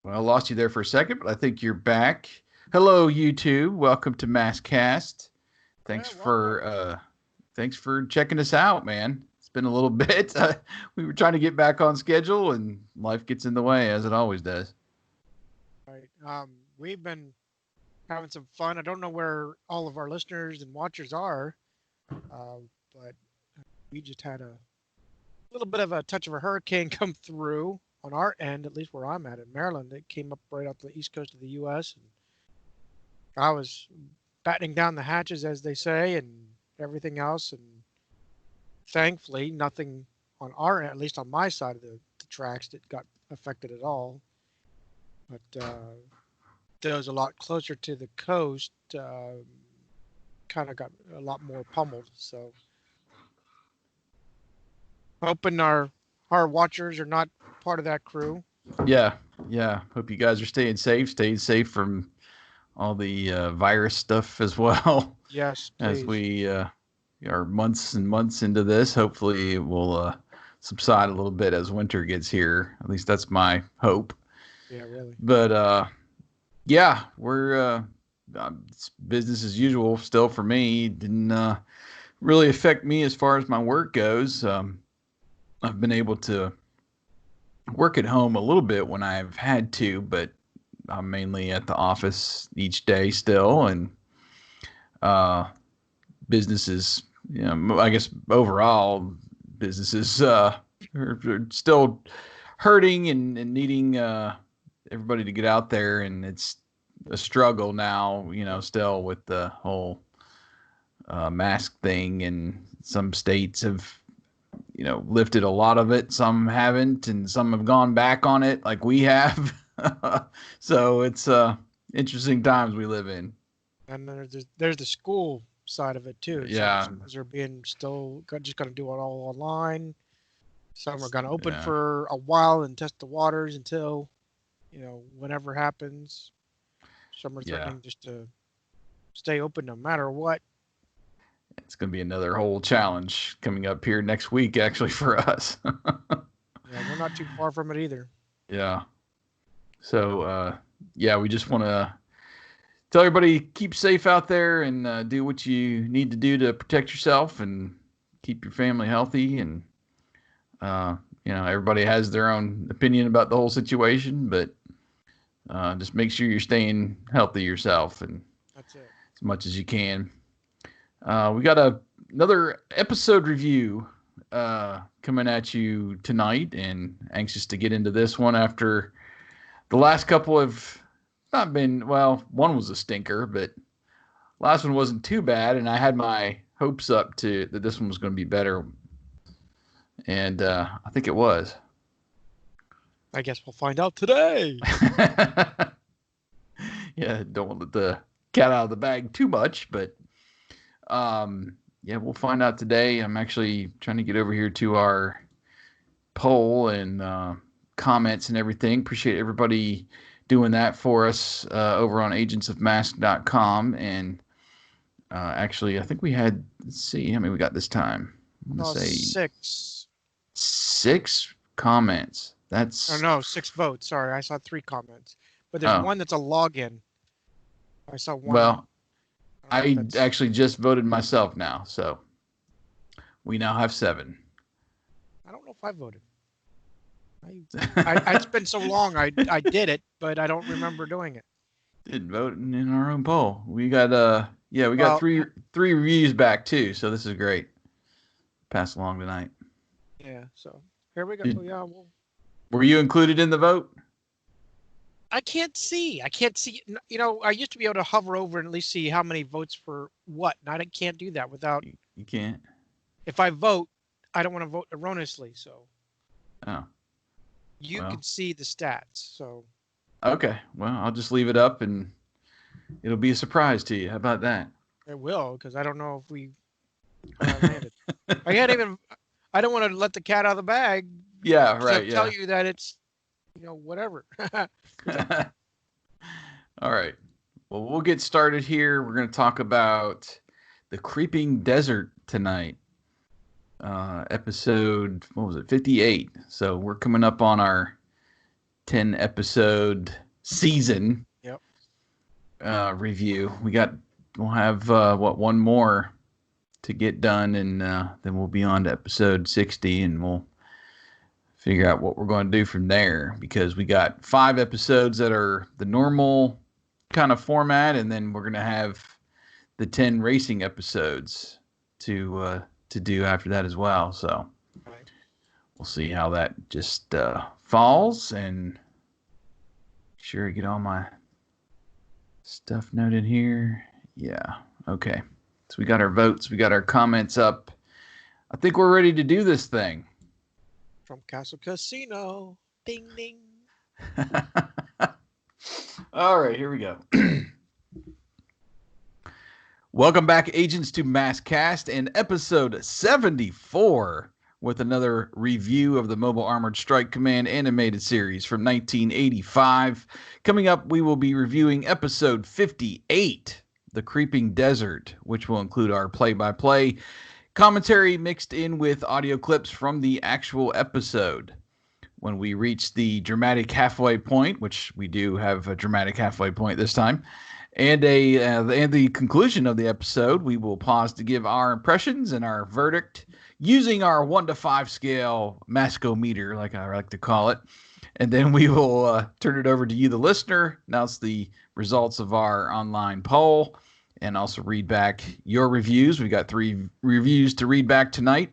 Well, I lost you there for a second, but I think you're back. Hello, you two. Welcome to MASKast. Thanks Yeah, welcome. for thanks for checking us out, man. It's been a little bit. We were trying to get back on schedule, and life gets in the way, as it always does. Right. We've been having some fun. I don't know where all of our listeners and watchers are, but we just had a little bit of a touch of a hurricane come through on our end, at least where I'm at in Maryland. It came up right off the east coast of the U.S. and I was battening down the hatches, as they say, and everything else. And thankfully, nothing on our end, at least on my side of the tracks, that got affected at all. But those a lot closer to the coast kind of got a lot more pummeled. So hoping our watchers are not part of that crew. Yeah, yeah. Hope you guys are staying safe from all the virus stuff as well. Yes, As please. we are months and months into this. Hopefully, it will subside a little bit as winter gets here. At least that's my hope. Yeah, really. But yeah, we're it's business as usual still for me. It didn't really affect me as far as my work goes. I've been able to work at home a little bit when I've had to, but I'm mainly at the office each day still, and uh, businesses. I guess overall businesses are still hurting and needing everybody to get out there, and it's a struggle now. Still with the whole mask thing, and some states have lifted a lot of it. Some haven't, and some have gone back on it, like we have. So it's interesting times we live in. And then there's the school side of it too. Some Yeah, schools are being still just going to do it all online. Some are going to open yeah, for a while and test the waters until whenever happens. Some are yeah. threatening just to stay open no matter what. It's going to be another whole challenge coming up here next week, actually, for us. Yeah, we're not too far from it either. Yeah. So, yeah, we just want to tell everybody keep safe out there and do what you need to do to protect yourself and keep your family healthy. And, uh, everybody has their own opinion about the whole situation, but just make sure you're staying healthy yourself and That's it. as much as you can. We got another episode review coming at you tonight, and anxious to get into this one after the last couple have not been, well, one was a stinker, but last one wasn't too bad, and I had my hopes up to that this one was going to be better, and I think it was. I guess we'll find out today. Yeah, don't want to let the cat out of the bag too much, but yeah, we'll find out today. I'm actually trying to get over here to our poll and comments and everything. Appreciate everybody doing that for us over on agentsofmask.com. And actually, I think we had, let's see how many we got this time. I'm going to say 6. 6 comments. Oh That's, no, 6 votes. Sorry, I saw 3 comments, but there's oh, one that's a login. I saw one. well, I don't know if I that's. actually just voted myself now. So we now have 7. I don't know if I voted. It's been so long. I did it, but I don't remember doing it. Did vote in our own poll. We got yeah, we got Well, three reviews back too, so this is great. Pass along tonight. yeah. So here we go. Did, Yeah. Well, were you included in the vote? I can't see. I can't see. I used to be able to hover over and at least see how many votes for what. And I can't do that without. You can't. If I vote, I don't want to vote erroneously. So Oh, you well. can see the stats. So Okay. Well, I'll just leave it up and it'll be a surprise to you. How about that? it will, because I don't know if we landed. I can't even. I don't want to let the cat out of the bag. Yeah, So right, tell yeah. you that it's whatever. All right. Well, we'll get started here. We're going to talk about the creeping desert tonight. Episode, what was it, 58. So we're coming up on our 10 episode season Yep. review. We'll have one more to get done, and then we'll be on to episode 60, and we'll figure out what we're going to do from there, because we got 5 episodes that are the normal kind of format, and then we're going to have the 10 racing episodes to do after that as well. So Right. we'll see how that just falls, and sure I get all my stuff noted here. Yeah. Okay. So we got our votes. We got our comments up. I think we're ready to do this thing. From Castle Casino. Ding, ding. All right, here we go. Welcome back, agents, to MASKast and episode 74 with another review of the Mobile Armored Strike Command animated series from 1985. Coming up, we will be reviewing episode 58, The Creeping Desert, which will include our play-by-play commentary mixed in with audio clips from the actual episode. When we reach the dramatic halfway point, which we do have a dramatic halfway point this time, and the conclusion of the episode, we will pause to give our impressions and our verdict using our 1 to 5 scale MASKometer, like I like to call it. And then we will turn it over to you, the listener, announce the results of our online poll, and also read back your reviews. We got 3 reviews to read back tonight,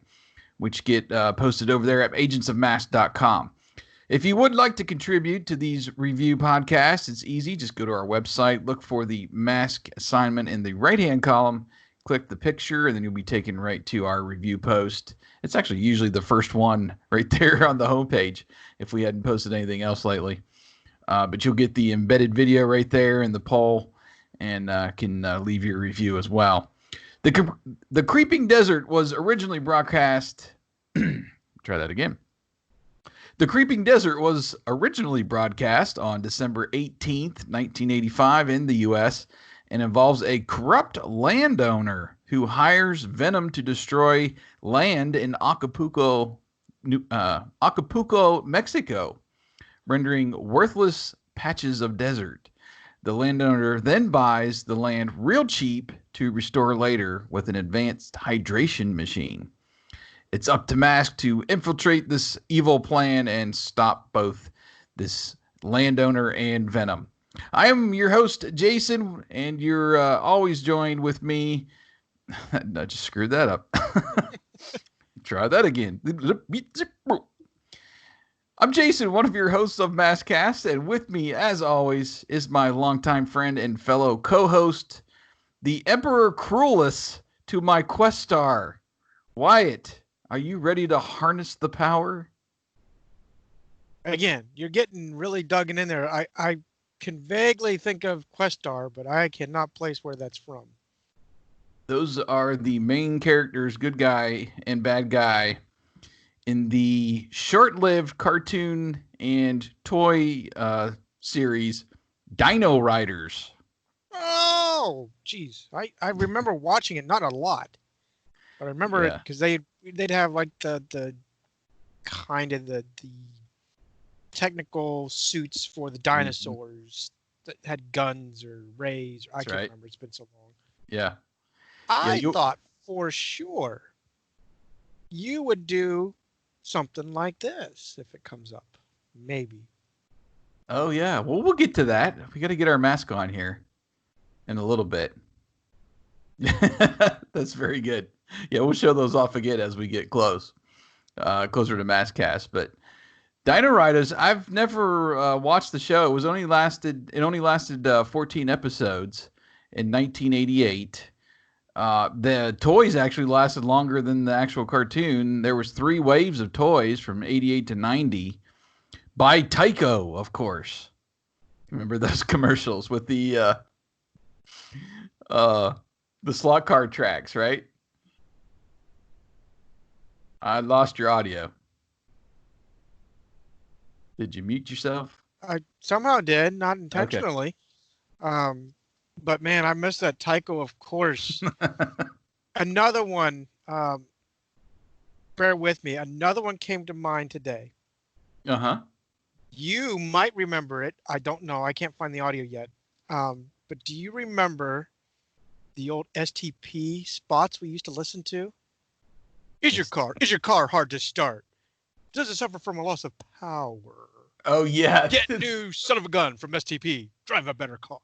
which get posted over there at agentsofmask.com. If you would like to contribute to these review podcasts, it's easy. Just go to our website, look for the MASK assignment in the right-hand column, click the picture, and then you'll be taken right to our review post. It's actually usually the first one right there on the homepage if we hadn't posted anything else lately. But you'll get the embedded video right there in the poll, and can leave your review as well. The Creeping Desert was originally broadcast... Try that again. The Creeping Desert was originally broadcast on December 18th, 1985 in the U.S. and involves a corrupt landowner who hires Venom to destroy land in Acapulco, Mexico, rendering worthless patches of desert. The landowner then buys the land real cheap to restore later with an advanced hydration machine. It's up to M.A.S.K to infiltrate this evil plan and stop both this landowner and Venom. I am your host, Jason, and you're always joined with me. I just screwed that up. Try that again. I'm Jason, one of your hosts of MASKast, and with me, as always, is my longtime friend and fellow co-host, the Emperor Cruelus to my Quest Star, Wyatt. Are you ready to harness the power? Again, you're getting really dug in there. I can vaguely think of Questar, but I cannot place where that's from. Those are the main characters, good guy and bad guy, in the short-lived cartoon and toy series Dino Riders. Oh, geez. I remember watching it, not a lot. But I remember it because they'd have like the kind of the technical suits for the dinosaurs that had guns or rays. I can't remember. It's been so long. Yeah. I thought for sure you would do something like this if it comes up. Maybe. Oh, yeah. Well, we'll get to that. We got to get our mask on here in a little bit. That's very good. Yeah, we'll show those off again as we get closer to MASKast. But Dino Riders, I've never watched the show. It only lasted 14 episodes in 1988. The toys actually lasted longer than the actual cartoon. There was 3 waves of toys from 88 to 90 by Tyco, of course. Remember those commercials with the slot car tracks, right? I lost your audio. Did you mute yourself? I somehow did, not intentionally. Okay. But man, I missed that Tycho, of course. Another one, bear with me. Another one came to mind today. Uh-huh. You might remember it. I don't know. I can't find the audio yet. But do you remember the old STP spots we used to listen to? Is your car hard to start? Does it suffer from a loss of power? Oh yeah, Get new son of a gun from STP. Drive a better car.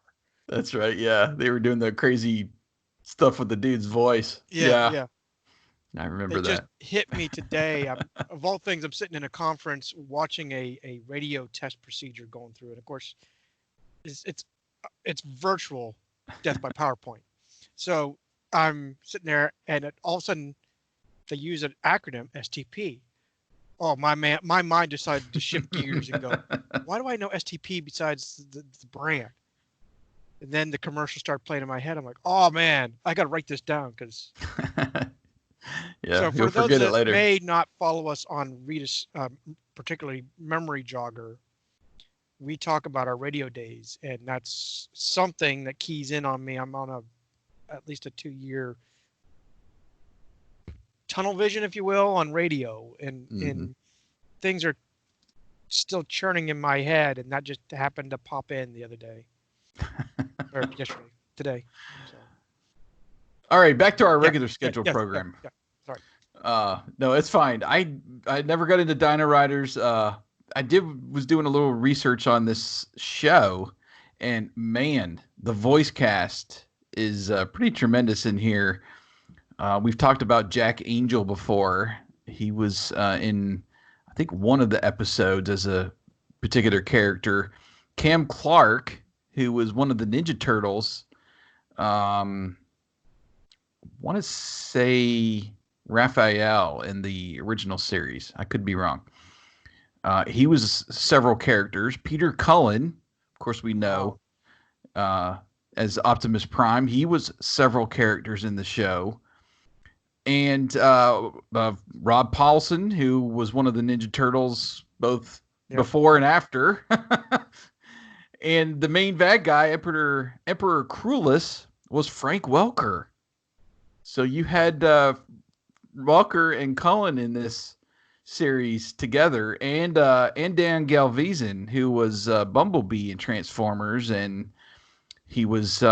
that's right. Yeah, they were doing the crazy stuff with the dude's voice. Yeah, Yeah, yeah. I remember It just that. hit me today. Of all things, I'm sitting in a conference watching a radio test procedure going through, and of course, it's it's virtual death by PowerPoint. So I'm sitting there, and all of a sudden, they use an acronym STP. Oh my mind decided to shift gears and go, why do I know STP besides the brand? And then the commercial started playing in my head. I'm like, oh man, I got to write this down because. Yeah, So you'll for those forget it that later. may not follow us on Rita's, particularly Memory Jogger, we talk about our radio days, and that's something that keys in on me. I'm on at least a 2-year tunnel vision, if you will, on radio, and Hmm. things are still churning in my head, and that just happened to pop in the other day or yesterday, today. So All right, back to our yeah, regular schedule yes, yeah, program. yeah. Sorry. No, it's fine. I never got into Dino Riders. I was doing a little research on this show, and man, the voice cast is pretty tremendous in here. We've talked about Jack Angel before. He was in, I think, one of the episodes as a particular character. Cam Clark, who was one of the Ninja Turtles. Um, Want to say Raphael in the original series. I could be wrong. He was several characters. Peter Cullen, of course, we know Wow. uh, as Optimus Prime. He was several characters in the show. And Rob Paulson, who was one of the Ninja Turtles both Yep. before and after. And the main bad guy, Emperor Cruelus, was Frank Welker. So you had Walker and Cullen in this series together, and Dan Galvezin, who was Bumblebee in Transformers, and he was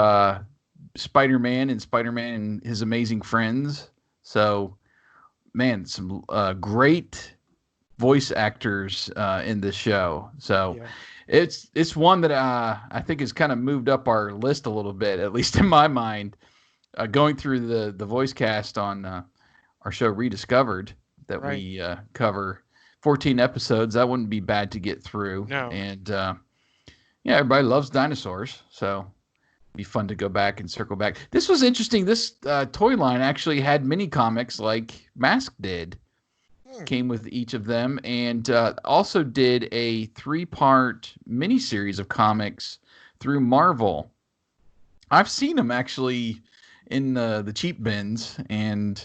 Spider-Man and Spider-Man and His Amazing Friends. So, man, some great voice actors in this show. So Yeah. it's one that I think has kind of moved up our list a little bit, at least in my mind. Going through the voice cast on our show Rediscovered that Right. we cover 14 episodes. That wouldn't be bad to get through. No. And yeah, everybody loves dinosaurs. So it'd be fun to go back and circle back. This was interesting. This toy line actually had mini comics like M.A.S.K did. Hmm. Came with each of them, and also did a 3-part miniseries of comics through Marvel. I've seen them actually in the cheap bins, and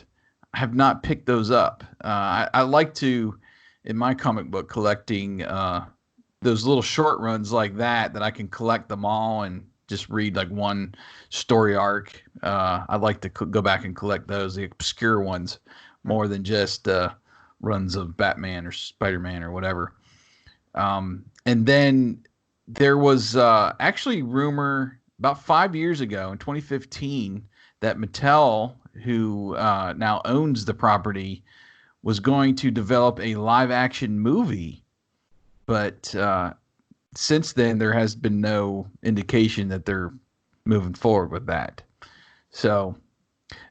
have not picked those up. I like to, in my comic book collecting, those little short runs like that I can collect them all and just read like one story arc. I like to go back and collect those, the obscure ones, Right. more than just runs of Batman or Spider-Man or whatever. And then there was actually rumor about 5 years ago in 2015 that Mattel, who now owns the property, was going to develop a live action movie. But since then, there has been no indication that they're moving forward with that. So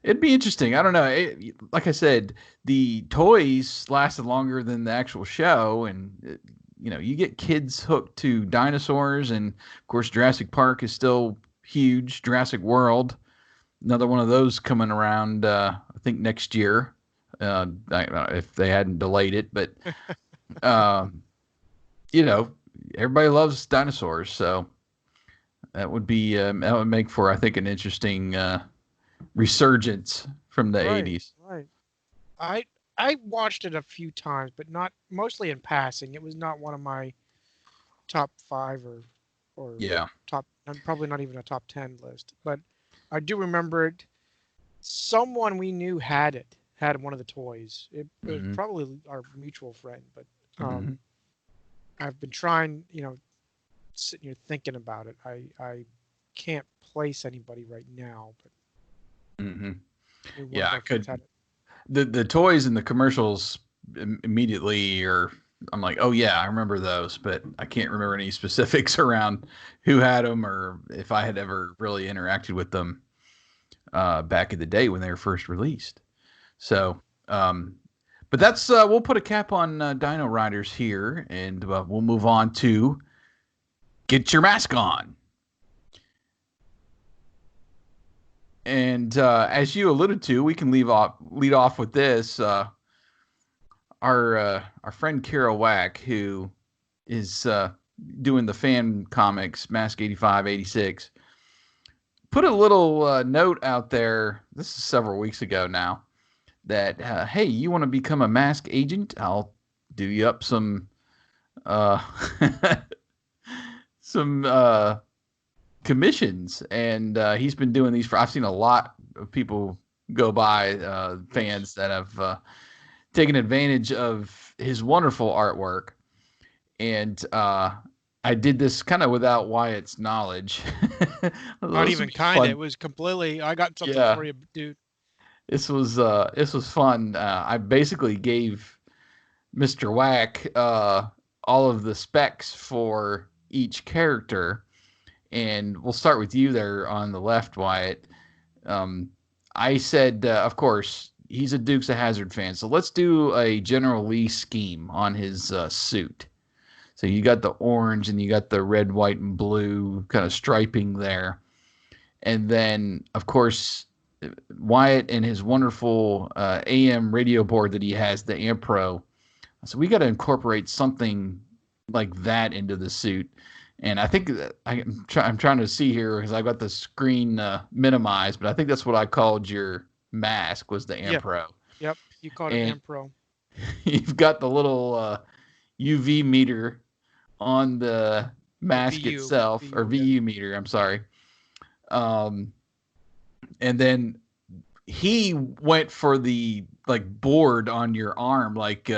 it'd be interesting. I don't know. Like I said, the toys lasted longer than the actual show, and you get kids hooked to dinosaurs, and of course, Jurassic Park is still huge. Jurassic World, another one of those coming around. I think next year, if they hadn't delayed it, but um, you know, everybody loves dinosaurs, so that would make for, I think, an interesting resurgence from the Right. 80s. Right. I I watched it a few times, but not mostly in passing. It was not one of my top 5 or Yeah. top, and probably not even a top 10 list. But I do remember it. Someone we knew had one of the toys. It was Hmm. probably our mutual friend, but Hmm. I've been trying, sitting here thinking about it. I can't place anybody right now, but Mm-hmm. maybe one Yeah, of I our friends could. had it. The toys and the commercials immediately are. I'm like, oh yeah, I remember those, but I can't remember any specifics around who had them or if I had ever really interacted with them back in the day when they were first released. So, but that's we'll put a cap on Dino Riders here, and we'll move on to get your mask on. And as you alluded to, we can lead off with this. Our friend Kara Wack, who is doing the fan comics Mask 85, 86, put a little note out there. This is several weeks ago now. That hey, you want to become a mask agent? I'll do you up uh, some commissions, and he's been doing these for. I've seen a lot of people go by, fans that have taken advantage of his wonderful artwork, and I did this kind of without Wyatt's knowledge. Not This would even be kind of. It fun. was completely. I got something Yeah, for you, dude. this was fun. I basically gave Mr. Wack all of the specs for each character, and we'll start with you there on the left, Wyatt. Um, I said, of course, he's a Dukes of Hazzard fan, so let's do a General Lee scheme on his suit. So you got the orange and you got the red, white, and blue kind of striping there, and then of course Wyatt and his wonderful AM radio board that he has, the Amp Pro. So we got to incorporate something like that into the suit. And I think I'm trying to see here because I've got the screen minimized, but I think that's what I called your mask was the Yeah. Ampro. Yep. You called it And Ampro. you've got the little UV meter on the Or mask VU. itself, or VU. Yeah. VU meter. I'm sorry. Um, and then he went for the like board on your arm, like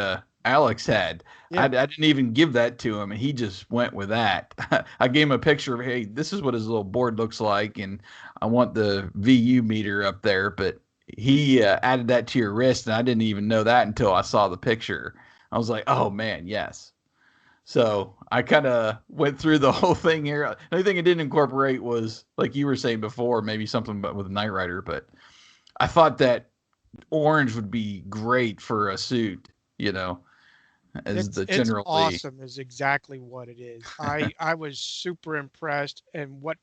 Alex had. I Yeah. didn't even give that to him, and he just went with that. I gave him a picture of, hey, this is what his little board looks like, and I want the VU meter up there. But he added that to your wrist, and I didn't even know that until I saw the picture. I was like, oh man, yes. So I kind of went through the whole thing here. The only thing I didn't incorporate was, like you were saying before, maybe something but with Knight Rider, but I thought that orange would be great for a suit, as the It's generally. awesome. Is exactly what it is. I was super impressed, and what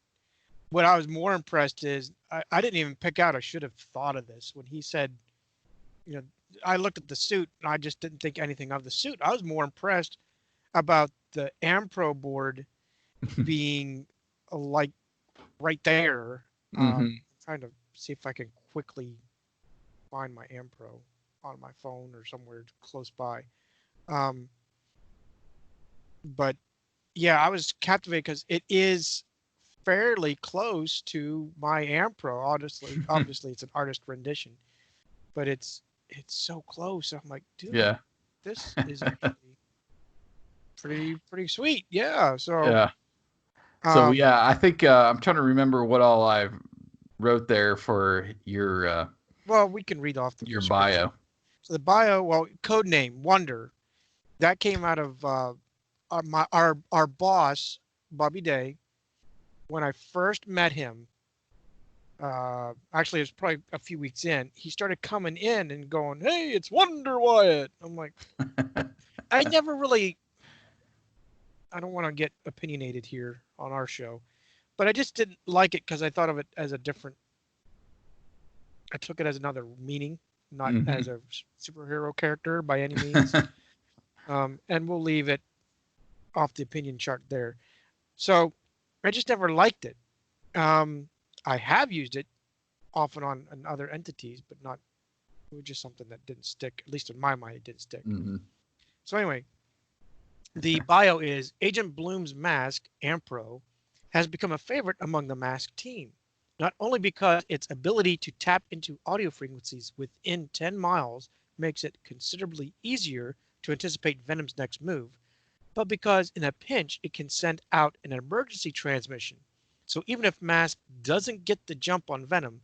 I was more impressed is I didn't even pick out. I should have thought of this when he said, you know, I looked at the suit and I just didn't think anything of the suit. I was more impressed about the Ampro board being like right there. Hmm. Trying to see if I can quickly find my Ampro on my phone or somewhere close by. Um, but yeah, I was captivated because it is fairly close to my Ampro. Obviously, it's an artist rendition, but it's so close. I'm like, dude, Yeah. this is actually pretty sweet. Yeah. So, Yeah. So um, yeah, I think I'm trying to remember what all I wrote there for well, we can read off the your description. bio. So the bio, well, code name Wonder, that came out of our boss Bobby Day when I first met him. Actually, it was probably a few weeks in. He started coming in and going, "Hey, it's Wonder Wyatt." I'm like, I never really. I don't want to get opinionated here on our show, but I just didn't like it because I thought of it as a different. I took it as another meaning, not Hmm. as a superhero character by any means. And we'll leave it off the opinion chart there. So I just never liked it. I have used it off and on in other entities, but not. It was just something that didn't stick. At least in my mind, it didn't stick. Hmm. So anyway, the bio is Agent Bloom's mask, Ampro, has become a favorite among the mask team. Not only because its ability to tap into audio frequencies within 10 miles makes it considerably easier to anticipate Venom's next move, but because in a pinch it can send out an emergency transmission. So even if Mask doesn't get the jump on Venom,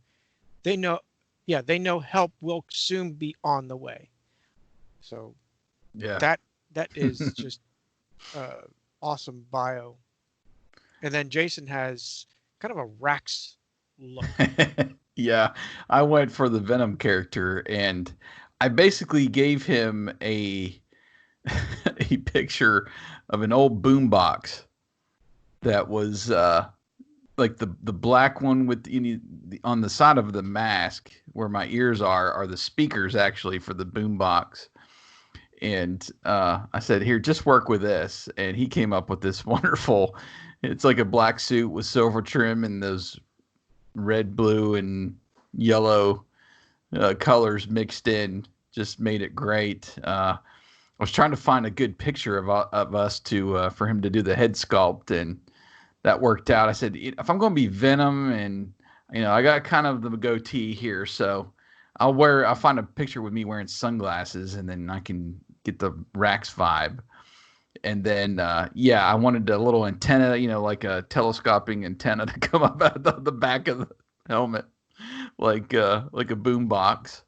they know, yeah, they know help will soon be on the way. So Yeah. that is just awesome bio. And then Jason has kind of a Rax look. Yeah, I went for the Venom character, and I basically gave him a a picture of an old boombox that was like the black one with on the side of the mask where my ears are the speakers actually for the boombox. And I said, "Here, just work with this." And he came up with this wonderful. It's like a black suit with silver trim and those red, blue, and yellow colors mixed in. Just made it great. I was trying to find a good picture of us to for him to do the head sculpt, and that worked out. I said, if I'm going to be Venom, and I got kind of the goatee here, so I'll find a picture with me wearing sunglasses, and then I can get the Rax vibe. And then yeah, I wanted a little antenna, like a telescoping antenna to come up out of the back of the helmet, like a boom box.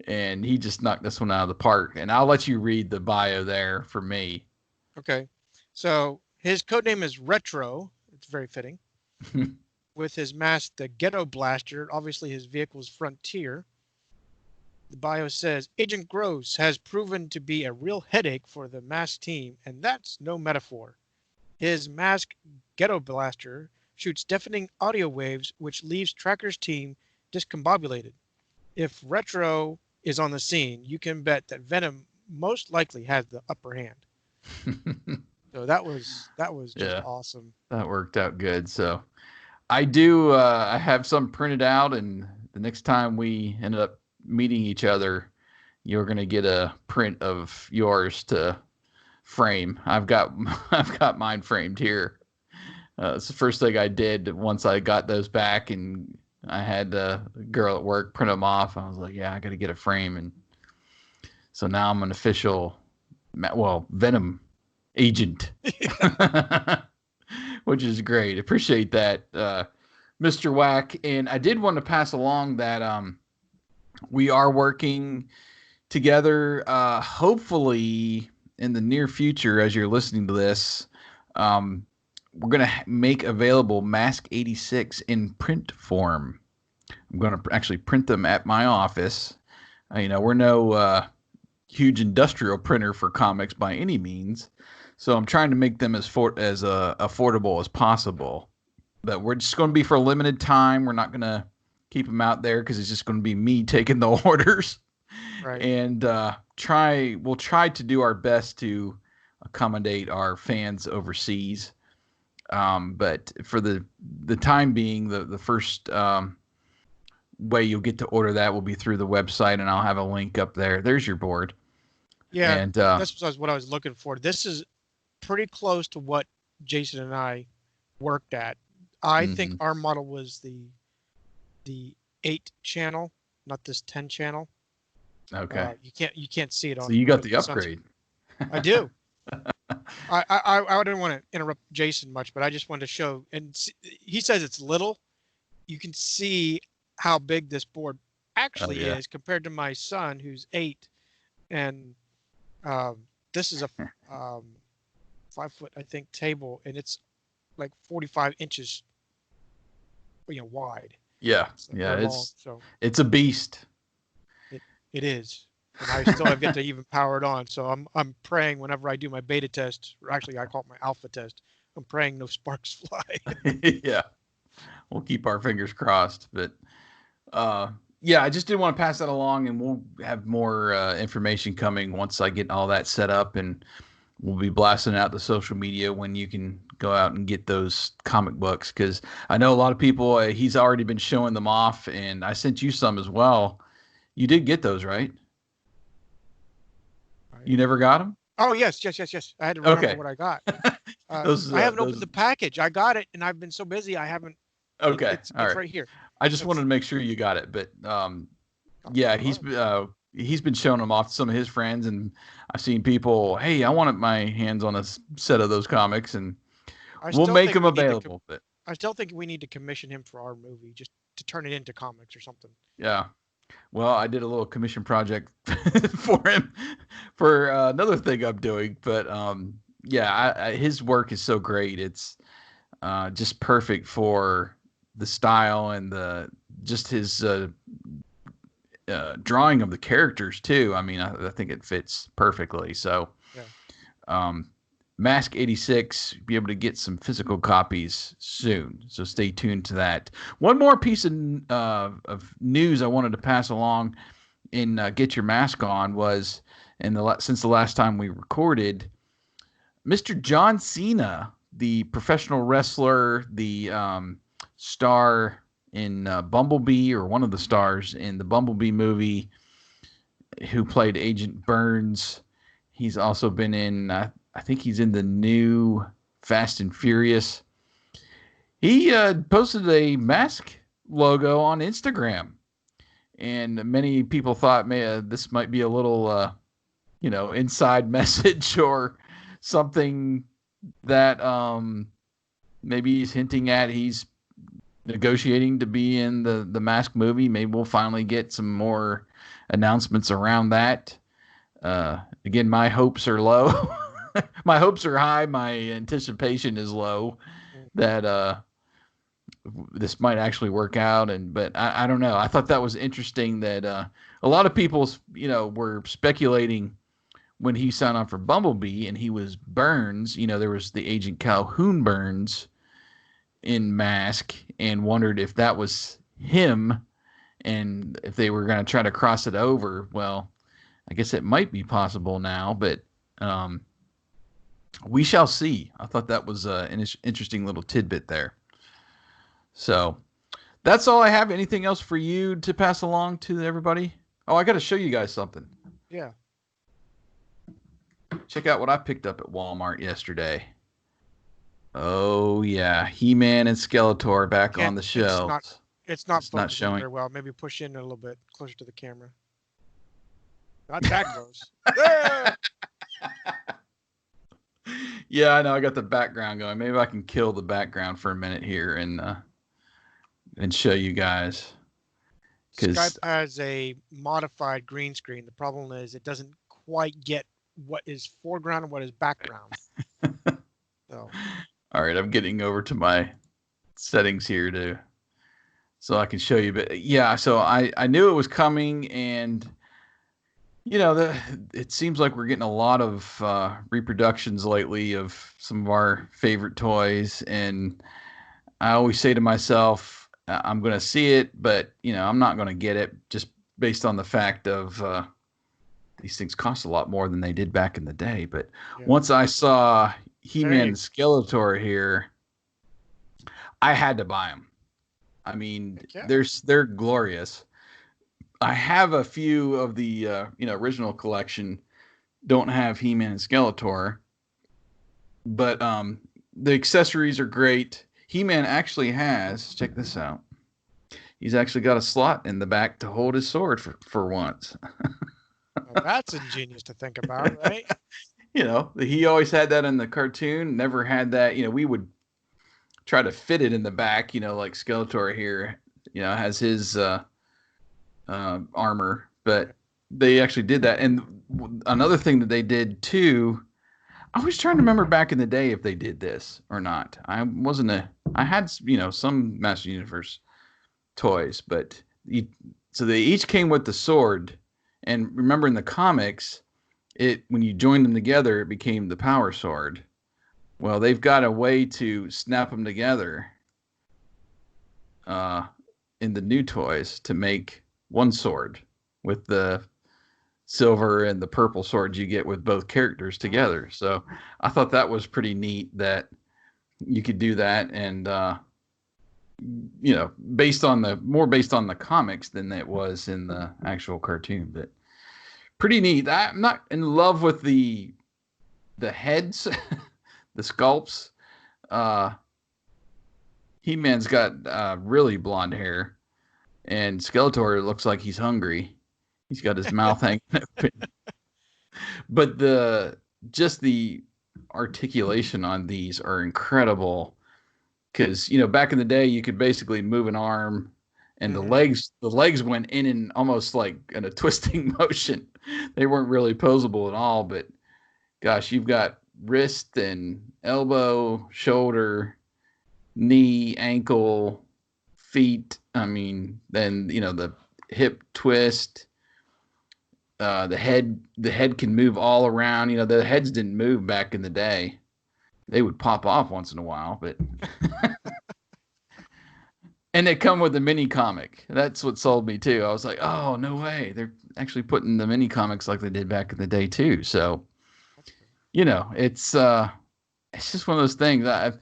And he just knocked this one out of the park. And I'll let you read the bio there for me. Okay. So his code name is Retro. It's very fitting. With his mask, the Ghetto Blaster. Obviously, his vehicle is Frontier. The bio says Agent Gross has proven to be a real headache for the M.A.S.K team, and that's no metaphor. His mask Ghetto Blaster shoots deafening audio waves, which leaves Tracker's team discombobulated. If Retro is on the scene, you can bet that Venom most likely has the upper hand. So that was just Yeah, awesome. that worked out good. So I have some printed out, and the next time we ended up meeting each other, you're gonna get a print of yours to frame. I've got mine framed here. It's the first thing I did once I got those back, and I had a girl at work print them off. I was like, yeah, I got to get a frame, and so now I'm an official, Venom agent, which is great. Appreciate that, Mr. Whack. And I did want to pass along that we are working together. Hopefully, in the near future, as you're listening to this, we're going to make available Mask 86 in print form. I'm going to actually print them at my office. We're no huge industrial printer for comics by any means, so I'm trying to make them as affordable as possible. But we're just going to be for a limited time. We're not going to keep them out there because it's just going to be me taking the orders. Right. And we'll try to do our best to accommodate our fans overseas. But for the time being, the first way you'll get to order that will be through the website, and I'll have a link up there. There's your board. Yeah, And that's what I was looking for. This is pretty close to what Jason and I worked at. I think our model was the 8 channel, not this 10 channel. Okay. You can't see it on. So you got the upgrade. I do. I didn't want to interrupt Jason much, but I just wanted to show. And he says it's little. You can see how big this board actually is compared to my son, who's 8, and this is a 5-foot, I think, table, and it's like 45 inches, wide. Yeah, So it's a beast. It is. And I still have yet to even power it on. So I'm praying whenever I do my beta test, or actually I call it my alpha test, I'm praying no sparks fly. Yeah. We'll keep our fingers crossed. But yeah, I just didn't want to pass that along, and we'll have more information coming once I get all that set up, and we'll be blasting out the social media when you can go out and get those comic books, because I know a lot of people, he's already been showing them off, and I sent you some as well. You did get those, right? You never got them? Oh, yes. I had to remember what I got. I haven't opened the package. I got it, and I've been so busy I haven't. Okay, it's right here. I just wanted to make sure you got it, but yeah, he's been showing them off to some of his friends, and I've seen people, hey, I wanted my hands on a set of those comics, and I we'll still make think them we need to. available. But I still think we need to commission him for our movie, just to turn it into comics or something. yeah, well, I did a little commission project for him for another thing I'm doing. But yeah, his work is so great. It's just perfect for the style and the just his drawing of the characters too. I mean, I think it fits perfectly. So, Yeah. um, Mask 86 be able to get some physical copies soon. So stay tuned to that. One more piece of news I wanted to pass along in Get Your Mask On was since the last time we recorded, Mr. John Cena, the professional wrestler, the star in Bumblebee, or one of the stars in the Bumblebee movie, who played Agent Burns. He's also been in, I think he's in the new Fast and Furious. He posted a mask logo on Instagram, and many people thought, this might be a little, inside message or something that maybe he's hinting at. He's negotiating to be in the Mask movie. Maybe we'll finally get some more announcements around that. Again, my hopes are low. My hopes are high. My anticipation is low that this might actually work out. But I don't know. I thought that was interesting that a lot of people, were speculating when he signed on for Bumblebee and he was Burns. There was the Agent Calhoun Burns in Mask, and wondered if that was him and if they were going to try to cross it over. Well, I guess it might be possible now, but we shall see. I thought that was an interesting little tidbit there. So that's all I have. Anything else for you to pass along to everybody? Oh, I got to show you guys something. Yeah. Check out what I picked up at Walmart yesterday. Oh yeah, He-Man and Skeletor back on the shelves. It's not focusing showing very well. Maybe push in a little bit closer to the camera. Not that close. Yeah, I know. I got the background going. Maybe I can kill the background for a minute here and show you guys. Skype has a modified green screen. The problem is it doesn't quite get what is foreground and what is background. So. All right, I'm getting over to my settings here so I can show you. But yeah, so I knew it was coming, and it seems like we're getting a lot of reproductions lately of some of our favorite toys, and I always say to myself, I'm going to see it, but I'm not going to get it, just based on the fact of these things cost a lot more than they did back in the day. But once I saw He-Man and Skeletor here, I had to buy them. I mean, they're glorious. I have a few of the original collection. Don't have He-Man and Skeletor, but the accessories are great. He-Man actually has, check this out, he's actually got a slot in the back to hold his sword for once. Well, that's ingenious to think about, right? He always had that in the cartoon, never had that. We would try to fit it in the back, like Skeletor here, has his armor, but they actually did that. And another thing that they did too, I was trying to remember back in the day if they did this or not. I had, some Master Universe toys, but so they each came with the sword. And remember in the comics, when you joined them together, it became the Power Sword. Well, they've got a way to snap them together in the new toys to make one sword with the silver and the purple swords you get with both characters together. So I thought that was pretty neat that you could do that, and based on the comics than it was in the actual cartoon. But pretty neat. I'm not in love with the heads, the sculpts. He-Man's got really blonde hair, and Skeletor looks like he's hungry. He's got his mouth hanging open. But the articulation on these are incredible because back in the day you could basically move an arm and the legs went in and almost like in a twisting motion. They weren't really posable at all, but gosh, you've got wrist and elbow, shoulder, knee, ankle, feet. I mean, then the hip twist. The head can move all around. The heads didn't move back in the day. They would pop off once in a while, but and they come with a mini comic. That's what sold me too. I was like, oh no way, they're actually putting the mini comics like they did back in the day too. So it's just one of those things. I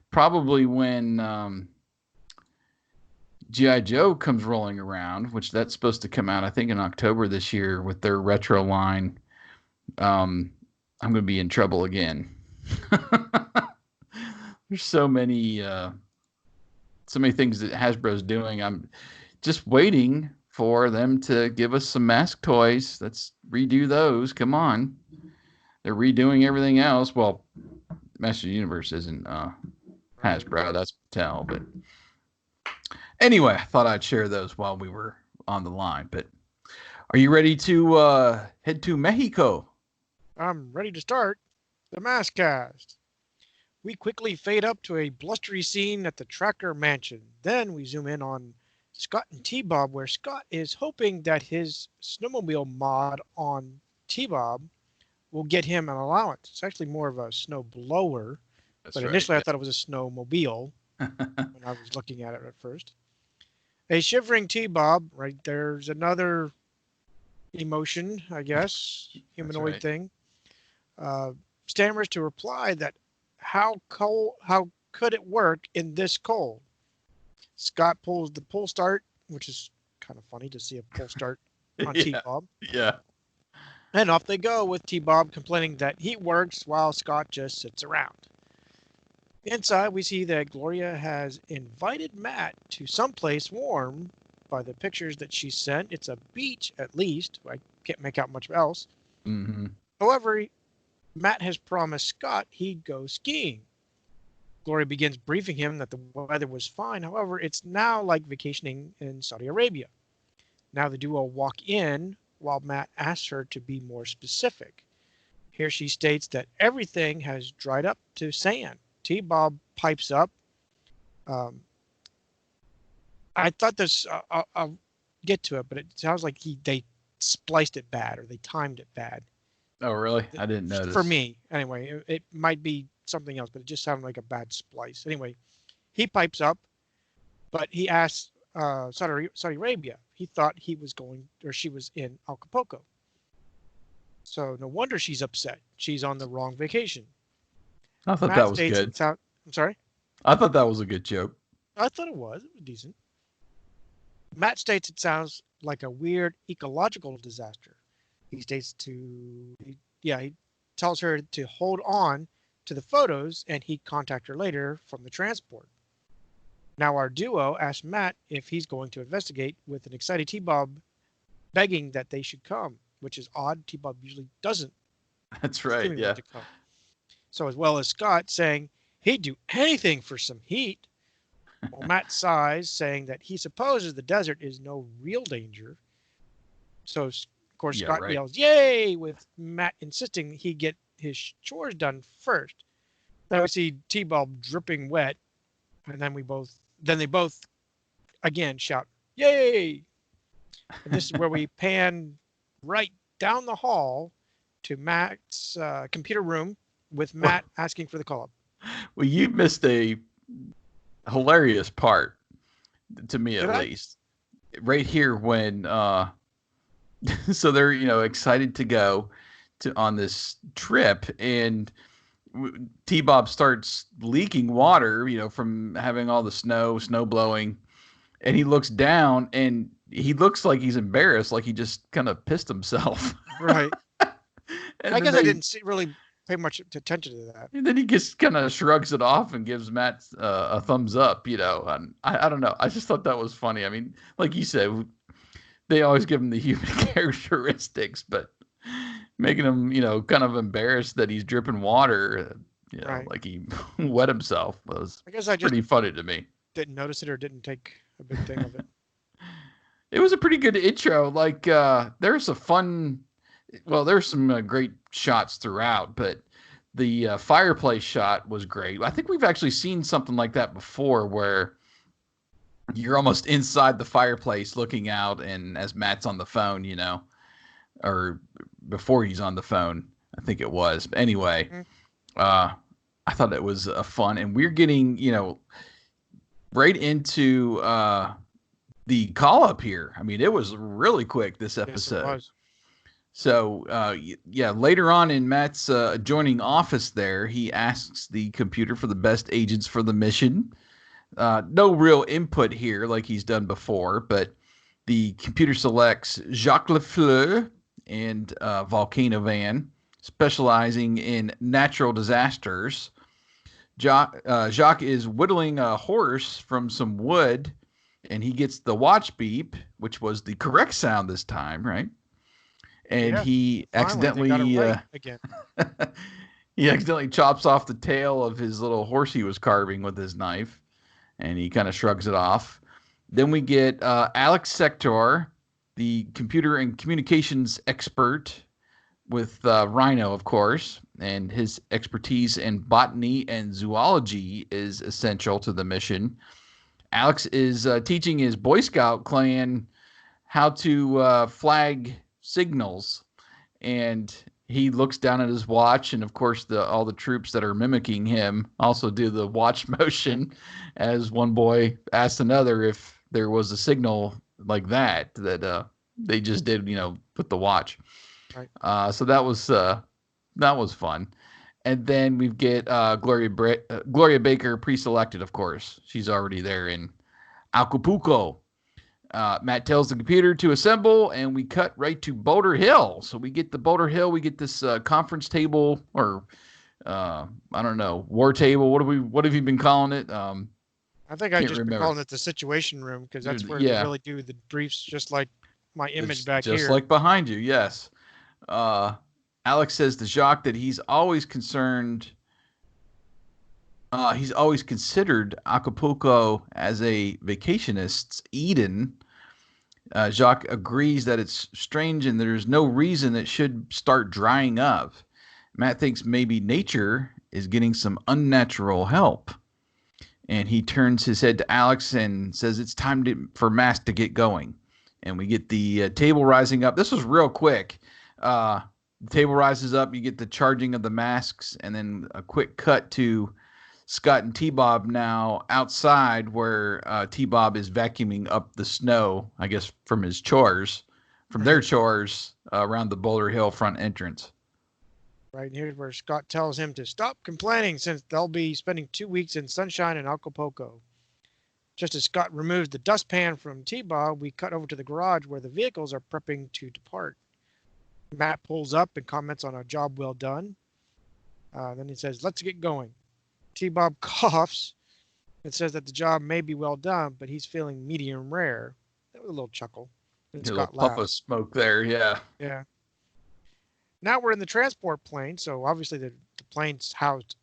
probably when G.I. Joe comes rolling around, which that's supposed to come out, I think, in October this year with their retro line. I'm going to be in trouble again. There's so many things that Hasbro's doing. I'm just waiting for them to give us some M.A.S.K toys. Let's redo those. Come on. They're redoing everything else. Well, Master Universe isn't Hasbro. That's Mattel, but anyway, I thought I'd share those while we were on the line. But are you ready to head to Mexico? I'm ready to start the MASKast. We quickly fade up to a blustery scene at the Tracker Mansion. Then we zoom in on Scott and T-Bob, where Scott is hoping that his snowmobile mod on T-Bob will get him an allowance. It's actually more of a snow blower, but initially I thought it was a snowmobile when I was looking at it at first. A shivering T-Bob, right there's another emotion, I guess, humanoid thing. Stammers to reply that how could it work in this cold? Scott pulls the pull start, which is kind of funny to see a pull start on T-Bob. Yeah. And off they go with T-Bob complaining that heat works while Scott just sits around. Inside, we see that Gloria has invited Matt to someplace warm by the pictures that she sent. It's a beach, at least. I can't make out much else. Mm-hmm. However, Matt has promised Scott he'd go skiing. Gloria begins briefing him that the weather was fine. However, it's now like vacationing in Saudi Arabia. Now the duo walk in while Matt asks her to be more specific. Here she states that everything has dried up to sand. T-Bob pipes up. I thought this, I'll get to it, but it sounds like they spliced it bad or they timed it bad. Oh, really? I didn't notice. For me, anyway. It might be something else, but it just sounded like a bad splice. Anyway, he pipes up, but he asks Saudi Arabia. He thought he was going, or she was in Acapulco. So no wonder she's upset. She's on the wrong vacation. I thought that was good. I'm sorry? I thought that was a good joke. I thought it was. It was decent. Matt states it sounds like a weird ecological disaster. He states he tells her to hold on to the photos and he'd contact her later from the transport. Now our duo asks Matt if he's going to investigate, with an excited T-Bob begging that they should come, which is odd. T-Bob usually doesn't. That's right, yeah. So as well as Scott saying he'd do anything for some heat. Well, Matt sighs, saying that he supposes the desert is no real danger. So, of course, Scott yells, "Yay!" with Matt insisting he get his chores done first. Then we see T-Bob dripping wet, and then they both again shout, "Yay!" And this is where we pan right down the hall to Matt's computer room with Matt asking for the call-up. Well, you missed a hilarious part, to me at least. Right here when so they're excited to go on this trip, and T-Bob starts leaking water from having all the snow blowing, and he looks down and he looks like he's embarrassed, like he just kind of pissed himself. Right. I guess I didn't really pay much attention to that. And then he just kind of shrugs it off and gives Matt a thumbs up, and I don't know. I just thought that was funny. I mean, like you said, they always give him the human characteristics, but making him, kind of embarrassed that he's dripping water, Right. like he wet himself was I guess I just pretty funny to me. didn't notice it or didn't take a big thing of it. It was a pretty good intro. Like, there's a fun, well, there's some great shots throughout, but the fireplace shot was great. I think we've actually seen something like that before where you're almost inside the fireplace looking out, and as Matt's on the phone, or before he's on the phone, I think it was. But anyway, Mm. I thought it was fun, and we're getting, right into the call up here. I mean, it was really quick this Yes, it episode. was. So, yeah, later on in Matt's adjoining office there, he asks the computer for the best agents for the mission. No real input here like he's done before, but the computer selects Jacques Lafleur and Volcano Van, specializing in natural disasters. Jacques is whittling a horse from some wood, and he gets the watch beep, which was the correct sound this time, right? And Yeah. he Finally, they got it accidentally right again. he accidentally chops off the tail of his little horse he was carving with his knife, and he kind of shrugs it off. Then we get Alex Sector, the computer and communications expert, with Rhino, of course, and his expertise in botany and zoology is essential to the mission. Alex is teaching his Boy Scout clan how to flag signals, and he looks down at his watch, and of course, all the troops that are mimicking him also do the watch motion, as one boy asked another if there was a signal like that they just did, with the watch. Right. So that was fun. And then we get Gloria Baker pre-selected, of course. She's already there in Acapulco. Matt tells the computer to assemble, and we cut right to Boulder Hill. So we get the Boulder Hill. We get this conference table, or I don't know, war table. What have you been calling it? I think I Can't just been remember. calling it the Situation Room because that's where they Yeah, really do the briefs, just like my image it's back just here. like behind you. Yes. Uh, Alex says to Jacques that he's always concerned. He's always considered Acapulco as a vacationist's Eden. Jacques agrees that it's strange and there's no reason it should start drying up. Matt thinks maybe nature is getting some unnatural help. And he turns his head to Alex and says it's time for M.A.S.K to get going. And we get the table rising up. This was real quick. The table rises up. You get the charging of the masks, and then a quick cut to Scott and T-Bob now outside, where T-Bob is vacuuming up the snow, I guess, from their chores around the Boulder Hill front entrance. Right here's where Scott tells him to stop complaining since they'll be spending 2 weeks in sunshine in Acapulco. Just as Scott removes the dustpan from T-Bob, we cut over to the garage where the vehicles are prepping to depart. Matt pulls up and comments on a job well done. Then he says, "Let's get going." T-Bob coughs and says that the job may be well done, but he's feeling medium rare. That was a little chuckle. And A little Scott puff of laughs. smoke there, yeah. Yeah. Now we're in the transport plane, so obviously the plane's housed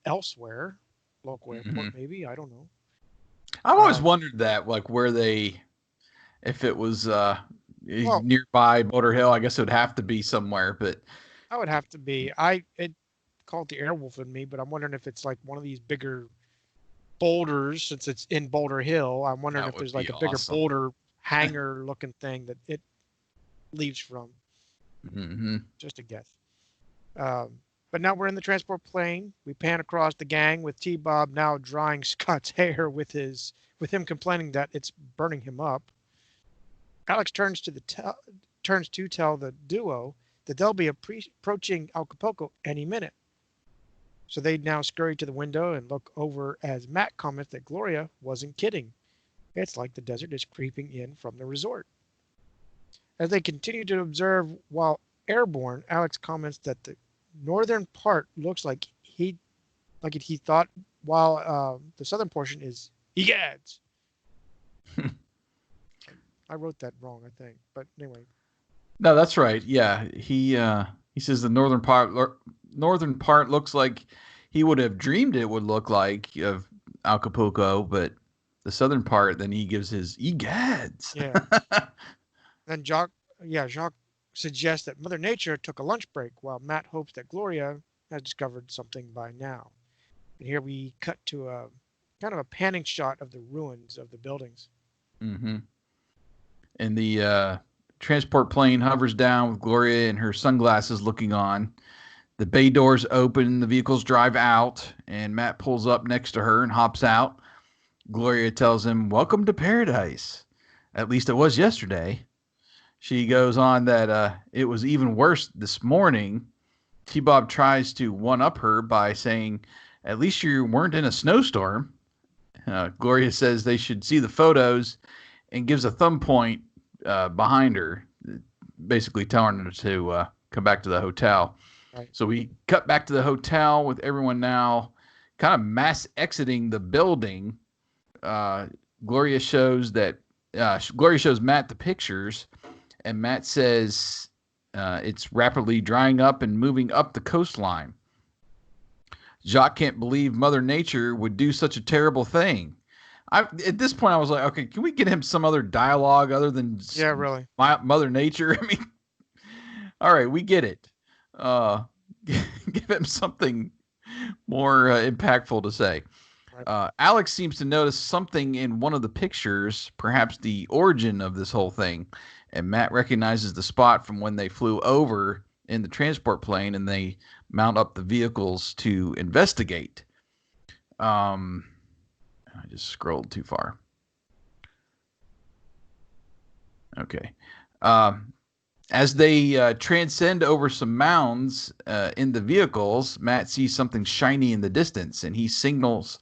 elsewhere. Local airport, maybe. I don't know. I've always wondered that, like if it was Well, nearby Boulder Hill, I guess it would have to be somewhere, but I would have to be. It called the Airwolf in me, but I'm wondering if it's like one of these bigger boulders since it's in Boulder Hill. I'm wondering that if would there's like be a bigger awesome. boulder hangar looking thing that it leaves from. Mm-hmm. Just a guess. But now we're in the transport plane. We pan across the gang with T-Bob now drying Scott's hair with him complaining that it's burning him up. Alex turns to tell the duo that they'll be approaching Acapulco any minute. So they now scurry to the window and look over as Matt comments that Gloria wasn't kidding. It's like the desert is creeping in from the resort. As they continue to observe while airborne, Alex comments that the northern part looks like he thought, while the southern portion is egads. I wrote that wrong, I think. But anyway. No, that's right. Yeah, he says the northern part looks like he would have dreamed it would look like of Acapulco, but the southern part, then he gives his egads. Yeah. Then Jacques suggests that Mother Nature took a lunch break while Matt hopes that Gloria has discovered something by now. And here we cut to a kind of a panning shot of the ruins of the buildings. Mm-hmm. And the transport plane hovers down with Gloria in her sunglasses looking on. The bay doors open, the vehicles drive out, and Matt pulls up next to her and hops out. Gloria tells him, "Welcome to paradise. At least it was yesterday." She goes on that it was even worse this morning. T-Bob tries to one-up her by saying, "At least you weren't in a snowstorm." Gloria says they should see the photos and gives a thumb point behind her, basically telling her to come back to the hotel. Right. So we cut back to the hotel with everyone now kind of mass exiting the building. Gloria shows Matt the pictures, and Matt says it's rapidly drying up and moving up the coastline. Jacques can't believe Mother Nature would do such a terrible thing. At this point, I was like, okay, can we get him some other dialogue other than Really. Mother Nature? I mean, all right, we get it. Give him something more impactful to say. Right. Alex seems to notice something in one of the pictures, perhaps the origin of this whole thing. And Matt recognizes the spot from when they flew over in the transport plane, and they mount up the vehicles to investigate. I just scrolled too far. Okay. As they transcend over some mounds in the vehicles, Matt sees something shiny in the distance, and he signals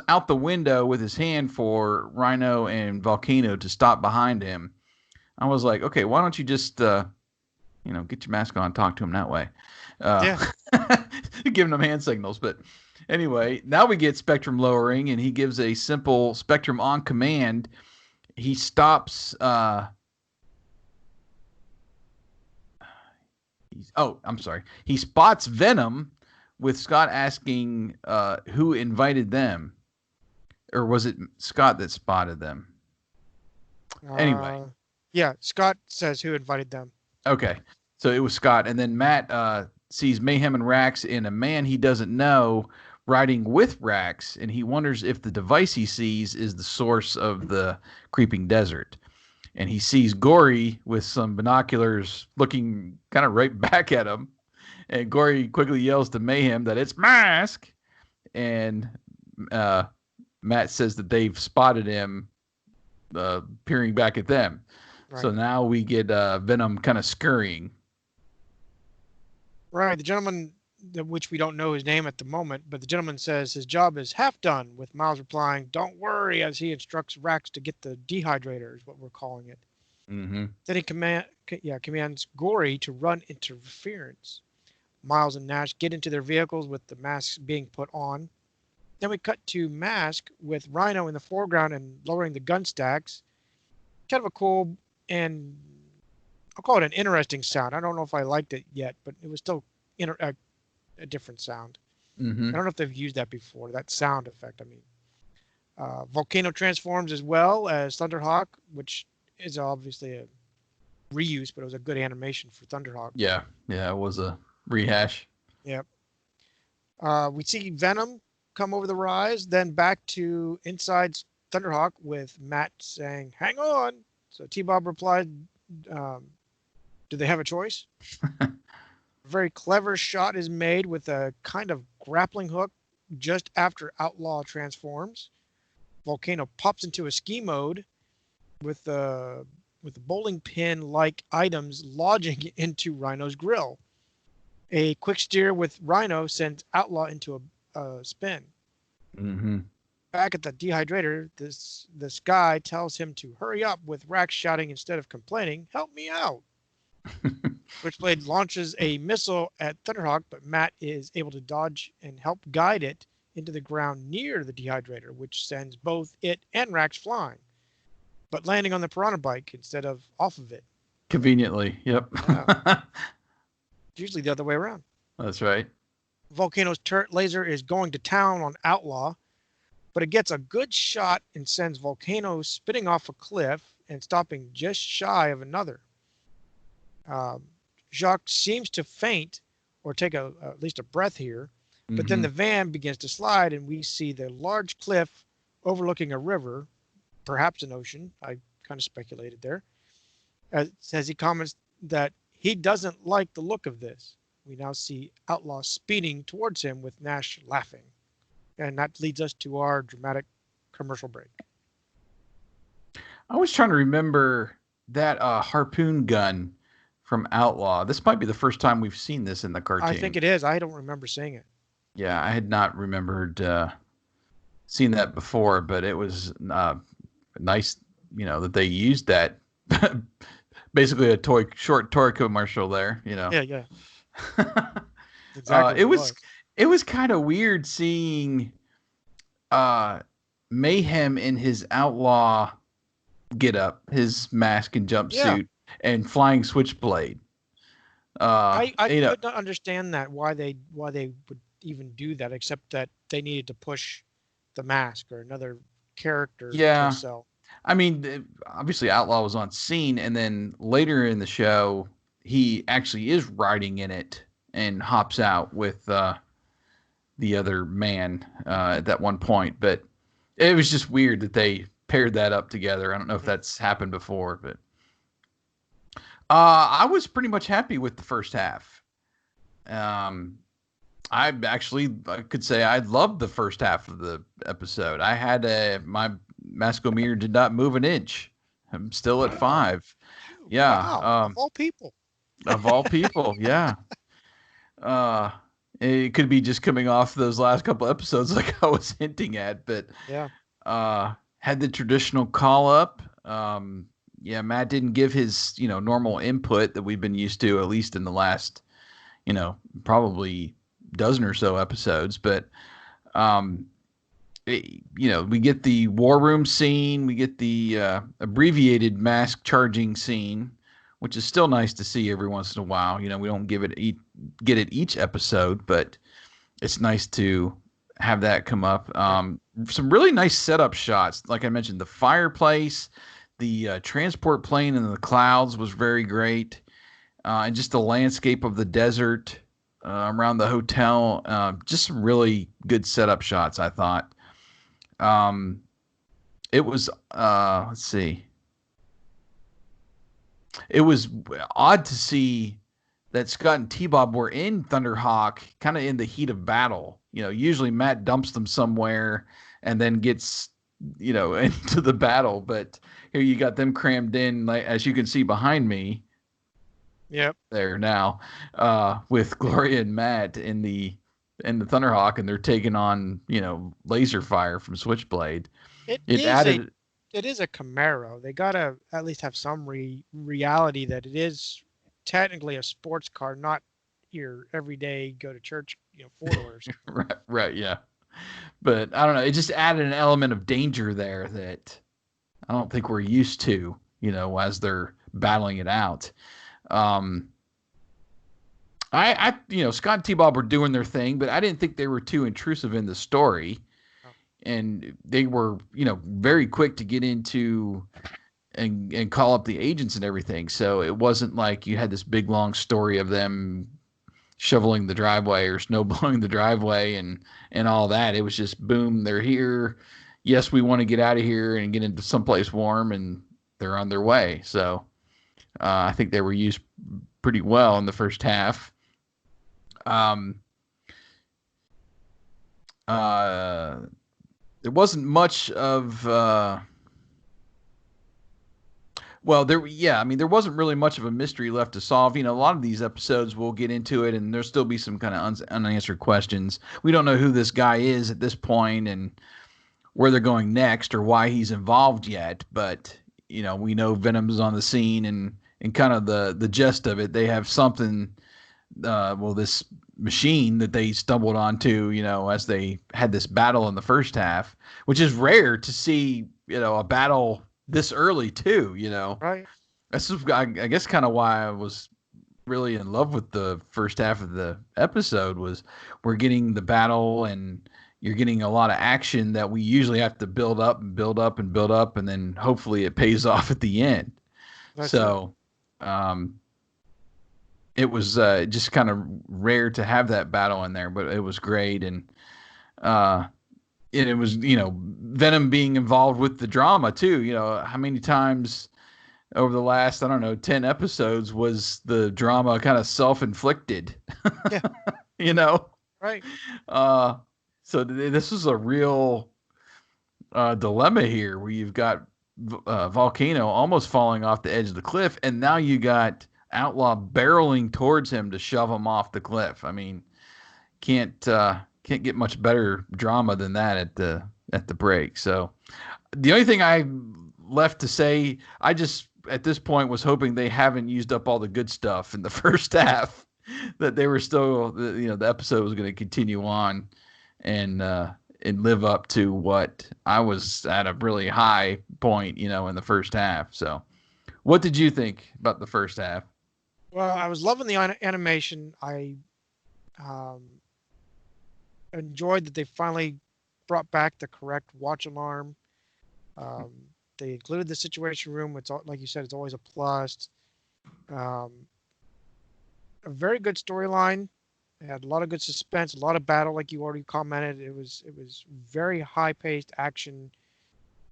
out the window with his hand for Rhino and Volcano to stop behind him. I was like, okay, why don't you just, get your mask on, talk to him that way. Yeah. Giving them hand signals. But anyway, now we get spectrum lowering, and he gives a simple spectrum on command. He stops. I'm sorry. He spots V.E.N.O.M with Scott asking who invited them. Or was it Scott that spotted them? Anyway. Yeah, Scott says who invited them. Okay. So it was Scott. And then Matt sees Mayhem and Rax and a man he doesn't know riding with Rax. And he wonders if the device he sees is the source of the creeping desert. And he sees Gory with some binoculars looking kind of right back at him. And Gory quickly yells to Mayhem that it's M.A.S.K. And Matt says that they've spotted him peering back at them. Right. So now we get V.E.N.O.M kind of scurrying. Right. The gentleman, which we don't know his name at the moment, but the gentleman says his job is half done, with Miles replying, "Don't worry," as he instructs Rax to get the dehydrator, is what we're calling it. Mm-hmm. Then he commands Gory to run interference. Miles and Nash get into their vehicles with the masks being put on. Then we cut to M.A.S.K with Rhino in the foreground and lowering the gun stacks. Kind of a cool, and I'll call it an interesting sound. I don't know if I liked it yet, but it was still a different sound. Mm-hmm. I don't know if they've used that before, that sound effect. I mean, Volcano transforms as well as Thunderhawk, which is obviously a reuse, but it was a good animation for Thunderhawk. Yeah, it was a rehash. Yep. We see V.E.N.O.M come over the rise, then back to inside Thunderhawk with Matt saying, "Hang on." So T-Bob replied, "Do they have a choice?" A very clever shot is made with a kind of grappling hook just after Outlaw transforms. Volcano pops into a ski mode with the bowling pin-like items lodging into Rhino's grill. A quick steer with Rhino sends Outlaw into a spin. Mm-hmm. Back at the dehydrator, this guy tells him to hurry up, with Rax shouting instead of complaining, "Help me out." Switchblade launches a missile at Thunderhawk, but Matt is able to dodge and help guide it into the ground near the dehydrator, which sends both it and Rax flying. but landing on the Piranha bike instead of off of it. Conveniently, yep. Yeah, it's usually the other way around. That's right. Volcano's turret laser is going to town on Outlaw, but it gets a good shot and sends Volcano spinning off a cliff and stopping just shy of another. Jacques seems to faint or take at least a breath here, but then the van begins to slide and we see the large cliff overlooking a river, perhaps an ocean. I kind of speculated there. As he comments that he doesn't like the look of this. We now see Outlaw speeding towards him with Nash laughing. And that leads us to our dramatic commercial break. I was trying to remember that harpoon gun from Outlaw. This might be the first time we've seen this in the cartoon. I think it is. I don't remember seeing it. Yeah, I had not remembered seeing that before, but it was nice, that they used that. Basically a short toy commercial there, Yeah. Exactly. It was kind of weird seeing Mayhem in his outlaw get up, his mask and jumpsuit, and flying switchblade. I could not understand that why they would even do that, except that they needed to push the mask or another character to sell. I mean, obviously Outlaw was on scene, and then later in the show, he actually is riding in it and hops out with the other man at that one point. But it was just weird that they paired that up together. I don't know if that's happened before, but I was pretty much happy with the first half. I could say I loved the first half of the episode. I had my Maskometer did not move an inch. I'm still at 5. Yeah. Wow. Of all people. Of all people. Yeah. It could be just coming off those last couple episodes like I was hinting at, but had the traditional call up. Matt didn't give his, normal input that we've been used to, at least in the last, probably dozen or so episodes, but we get the war room scene, we get the abbreviated M.A.S.K charging scene, which is still nice to see every once in a while. We don't get it each episode, but it's nice to have that come up. Some really nice setup shots, like I mentioned, the fireplace, the transport plane in the clouds was very great, and just the landscape of the desert around the hotel, just some really good setup shots, I thought. It was let's see. It was odd to see that Scott and T-Bob were in Thunderhawk kind of in the heat of battle. Usually Matt dumps them somewhere and then gets, into the battle. But here you got them crammed in, like, as you can see behind me. Yep. There now, with Gloria and Matt in the Thunderhawk, and they're taking on, laser fire from Switchblade. It is a Camaro. They gotta at least have some reality that it is technically a sports car, not your everyday go to church, 4-doors. right, yeah. But I don't know. It just added an element of danger there that I don't think we're used to, as they're battling it out. Scott and T-Bob were doing their thing, but I didn't think they were too intrusive in the story. And they were, very quick to get into and call up the agents and everything. So it wasn't like you had this big, long story of them shoveling the driveway or snowblowing the driveway and all that. It was just, boom, they're here. Yes, we want to get out of here and get into someplace warm, and they're on their way. So I think they were used pretty well in the first half. There wasn't much of there wasn't really much of a mystery left to solve. A lot of these episodes we'll get into it, and there'll still be some kind of unanswered questions. We don't know who this guy is at this point and where they're going next or why he's involved yet, but we know Venom's on the scene, and kind of the gist of it. They have something, this machine that they stumbled onto, as they had this battle in the first half, which is rare to see, a battle this early too. Right. That's just, I guess kind of why I was really in love with the first half of the episode was we're getting the battle and you're getting a lot of action that we usually have to build up and build up and build up and then hopefully it pays off at the end. That's it. So it was just kind of rare to have that battle in there, but it was great. Uh, and it was, Venom being involved with the drama too. How many times over the last, I don't know, 10 episodes was the drama kind of self-inflicted, Yeah. you know? Right. Uh, so this is a real dilemma here where you've got Volcano almost falling off the edge of the cliff, and now you got Outlaw barreling towards him to shove him off the cliff. I mean, can't get much better drama than that at the break. So the only thing I left to say, I just at this point was hoping they haven't used up all the good stuff in the first half, that they were still, the episode was going to continue on and live up to what I was at a really high point, in the first half. So what did you think about the first half? Well, I was loving the animation. I um, enjoyed that they finally brought back the correct watch alarm. Um, they included the situation room. It's like you said, it's always a plus. Um, a very good storyline. It had a lot of good suspense, a lot of battle, like you already commented. It was very high paced action.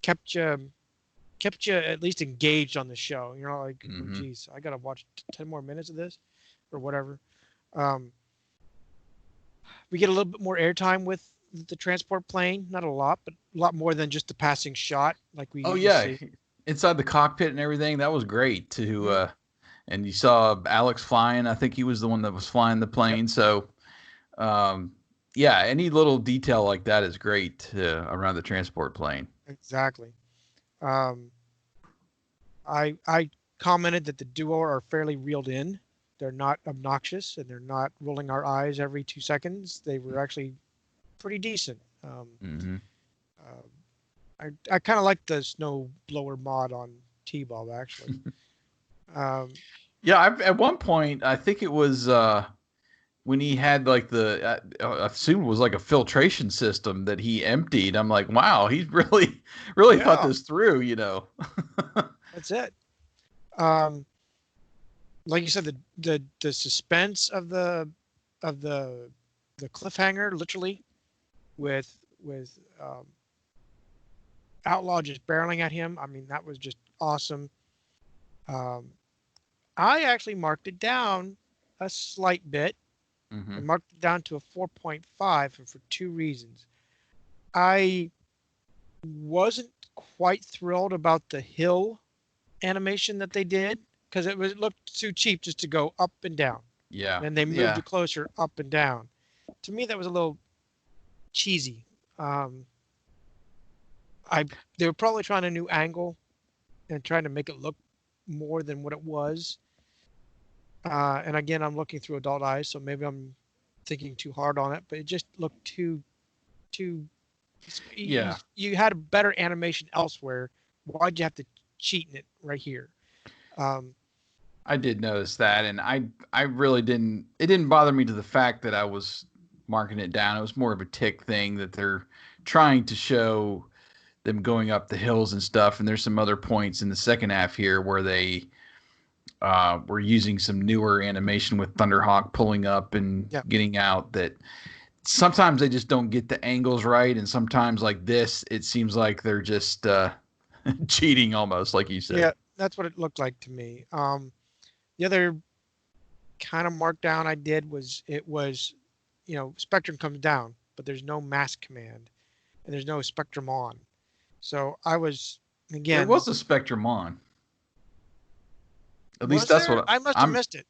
Kept you at least engaged on the show. You're not like, oh, geez, I gotta watch 10 more minutes of this, or whatever. We get a little bit more airtime with the transport plane. Not a lot, but a lot more than just the passing shot like we Oh usually yeah, see. inside the cockpit and everything. That was great to. And you saw Alex flying. I think he was the one that was flying the Yep. plane. So, yeah, any little detail like that is great around the transport plane. Exactly. Um, I commented that the duo are fairly reeled in. They're not obnoxious and they're not rolling our eyes every 2 seconds. They were actually pretty decent. Mm-hmm. I kind of like the snow blower mod on T-Bob actually. Um, Yeah, at one point I think it was when he had like I assumed it was like a filtration system that he emptied. I'm like, wow, he's really thought yeah, this through. that's it. Um, like you said, the suspense of of the the cliffhanger, literally, with Outlaw just barreling at him. I mean, that was just awesome. Um, I actually marked it down a slight bit. I Mm-hmm. marked it down to a 4.5, and for two reasons. I wasn't quite thrilled about the hill animation that they did because it looked too cheap just to go up and down. Yeah, And they moved yeah, it closer up and down. To me, that was a little cheesy. Um, I They were probably trying a new angle and trying to make it look more than what it was. And again, I'm looking through adult eyes, so maybe I'm thinking too hard on it. But it just looked too. yeah. You had a better animation elsewhere. Why'd you have to cheat in it right here? Um, I did notice that, and I really didn't. It didn't bother me to the fact that I was marking it down. It was more of a tick thing that they're trying to show them going up the hills and stuff. And there's some other points in the second half here where they were using some newer animation with Thunderhawk pulling up and yeah, getting out. That sometimes they just don't get the angles right, and sometimes like this, it seems like they're just cheating almost, like you said. yeah, that's what it looked like to me. The other kind of markdown I did was Spectrum comes down, but there's no mask command and there's no Spectrum on. So I was There again, was a Spectrum on. At least was that's there? what I must have I'm. missed it.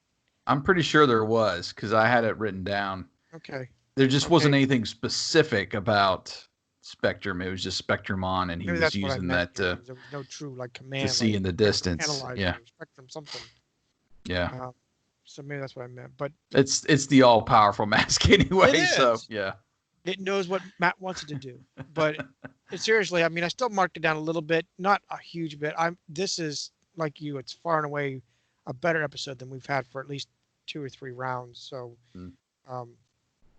I'm pretty sure there was because I had it written down. Okay, There just wasn't okay, anything specific about Spectrum. It was just Spectrum on, and he maybe was that's what I using meant. that Yeah, there was no true like to command see like in the Spectrum distance. analyzer Yeah, or Spectrum something. yeah. Uh, so maybe that's what I meant. But It's the all powerful mask it anyway. So is. yeah, It knows what Matt wants it to do. But seriously, I mean, I still marked it down a little bit, not a huge bit. This is like you, it's far and away a better episode than we've had for at least 2 or 3 rounds. So, Mm, um,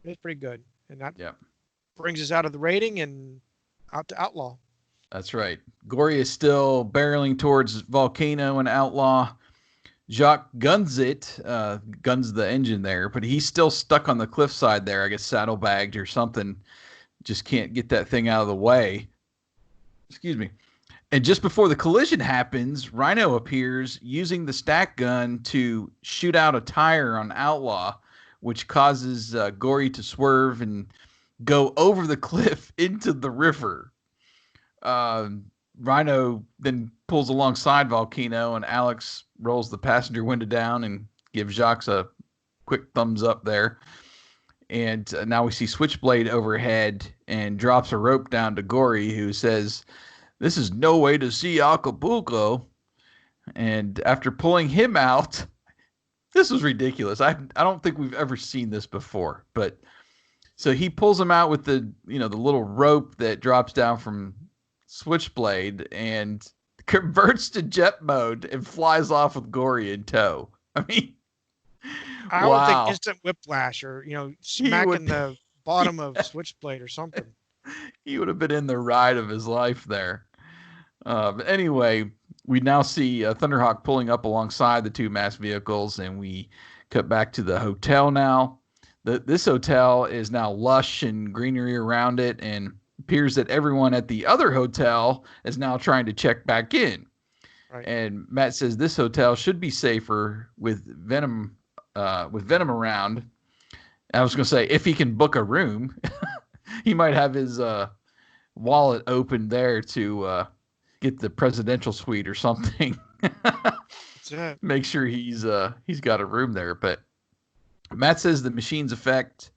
it's pretty good, and that yeah, brings us out of the rating and out to Outlaw. that's right. Gory is still barreling towards Volcano and Outlaw. Jacques guns the engine there, but he's still stuck on the cliffside there. I guess saddlebagged or something. Just can't get that thing out of the way. Excuse me. And just before the collision happens, Rhino appears using the stack gun to shoot out a tire on Outlaw, which causes Gory to swerve and go over the cliff into the river. Uh, Rhino then pulls alongside Volcano, and Alex rolls the passenger window down and gives Jacques a quick thumbs up there. And now we see Switchblade overhead and drops a rope down to Gory, who says, "This is no way to see Acapulco." And after pulling him out, this was ridiculous. I don't think we've ever seen this before. But so he pulls him out with the little rope that drops down from Switchblade and converts to jet mode and flies off with Gory in tow. I mean, I would think wow. instant whiplash or He smacking would the bottom of Switchblade or something. he would have been in the ride of his life there. But anyway, we now see Thunderhawk pulling up alongside the two mass vehicles, and we cut back to the hotel now. This hotel is now lush and greenery around it, and appears that everyone at the other hotel is now trying to check back in. Right. And Matt says this hotel should be safer with Venom around. I was going to say, if he can book a room, he might have his wallet open there to get the presidential suite or something. That's it. Make sure he's got a room there. But Matt says the machine's effect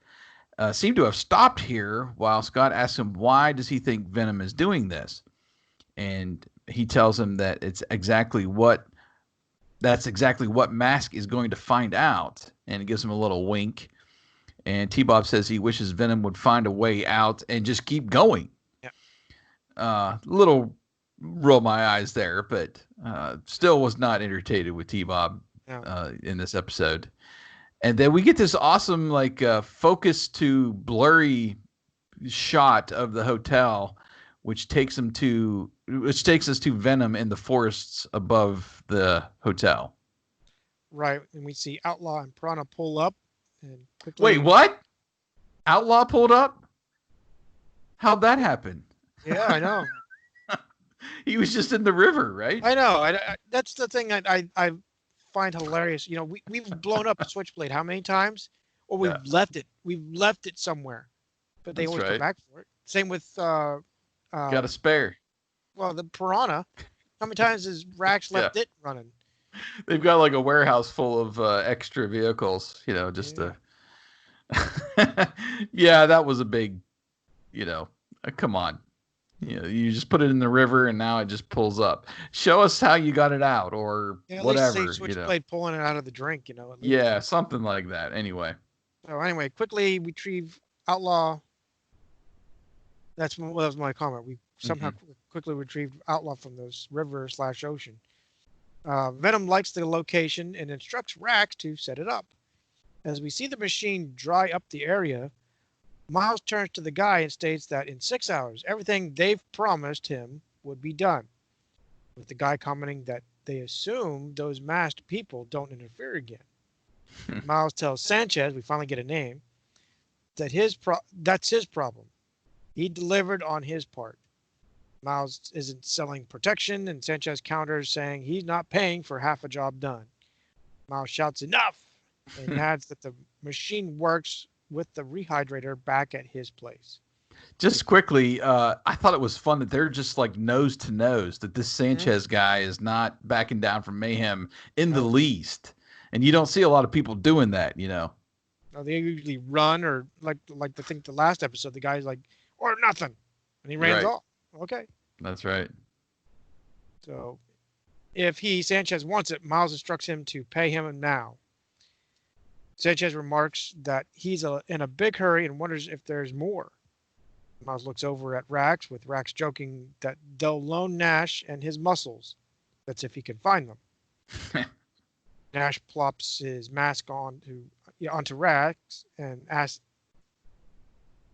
seem to have stopped here, while Scott asks him why does he think Venom is doing this, and he tells him that that's exactly what M.A.S.K is going to find out, and it gives him a little wink. And T-Bob says he wishes Venom would find a way out and just keep going. Yeah. Little roll my eyes there, but still was not irritated with T-Bob in this episode. And then we get this awesome focus to blurry shot of the hotel, which takes us to Venom in the forests above the hotel. Right. And we see Outlaw and Piranha pull up and quickly. Wait, what? Outlaw pulled up? How'd that happen? Yeah, I know. He was just in the river, right? I know. That's the thing I find hilarious. We've blown up a Switchblade how many times? Or we've left it. We've left it somewhere. But they always come back for it. Same with got a spare. Well, the Piranha. How many times has Rax left it running? They've got like a warehouse full of extra vehicles, just to. Yeah, that was a big, come on. You just put it in the river and now it just pulls up. Show us how you got it out or whatever. Least Switchblade pulling it out of the drink, Yeah, something like that. Anyway. So anyway, quickly retrieve Outlaw. That was my comment. We somehow quickly retrieved Outlaw from this river/ocean. Venom likes the location and instructs Rax to set it up. As we see the machine dry up the area, Miles turns to the guy and states that in 6 hours, everything they've promised him would be done. With the guy commenting that they assume those masked people don't interfere again. Miles tells Sanchez, we finally get a name, that that's his problem. He delivered on his part. Miles isn't selling protection, and Sanchez counters saying he's not paying for half a job done. Miles shouts enough and adds that the machine works with the rehydrator back at his place. Just quickly, I thought it was fun that they're just like nose to nose, that this Sanchez guy is not backing down from Mayhem in the least. And you don't see a lot of people doing that, No, they usually run, or like I think the last episode, the guy's like, or nothing. And he runs off. Okay. That's right. So if Sanchez wants it, Miles instructs him to pay him now. Sanchez remarks that he's in a big hurry and wonders if there's more. Miles looks over at Rax, with Rax joking that they'll loan Nash and his muscles. That's if he can find them. Nash plops his mask onto Rax and asks,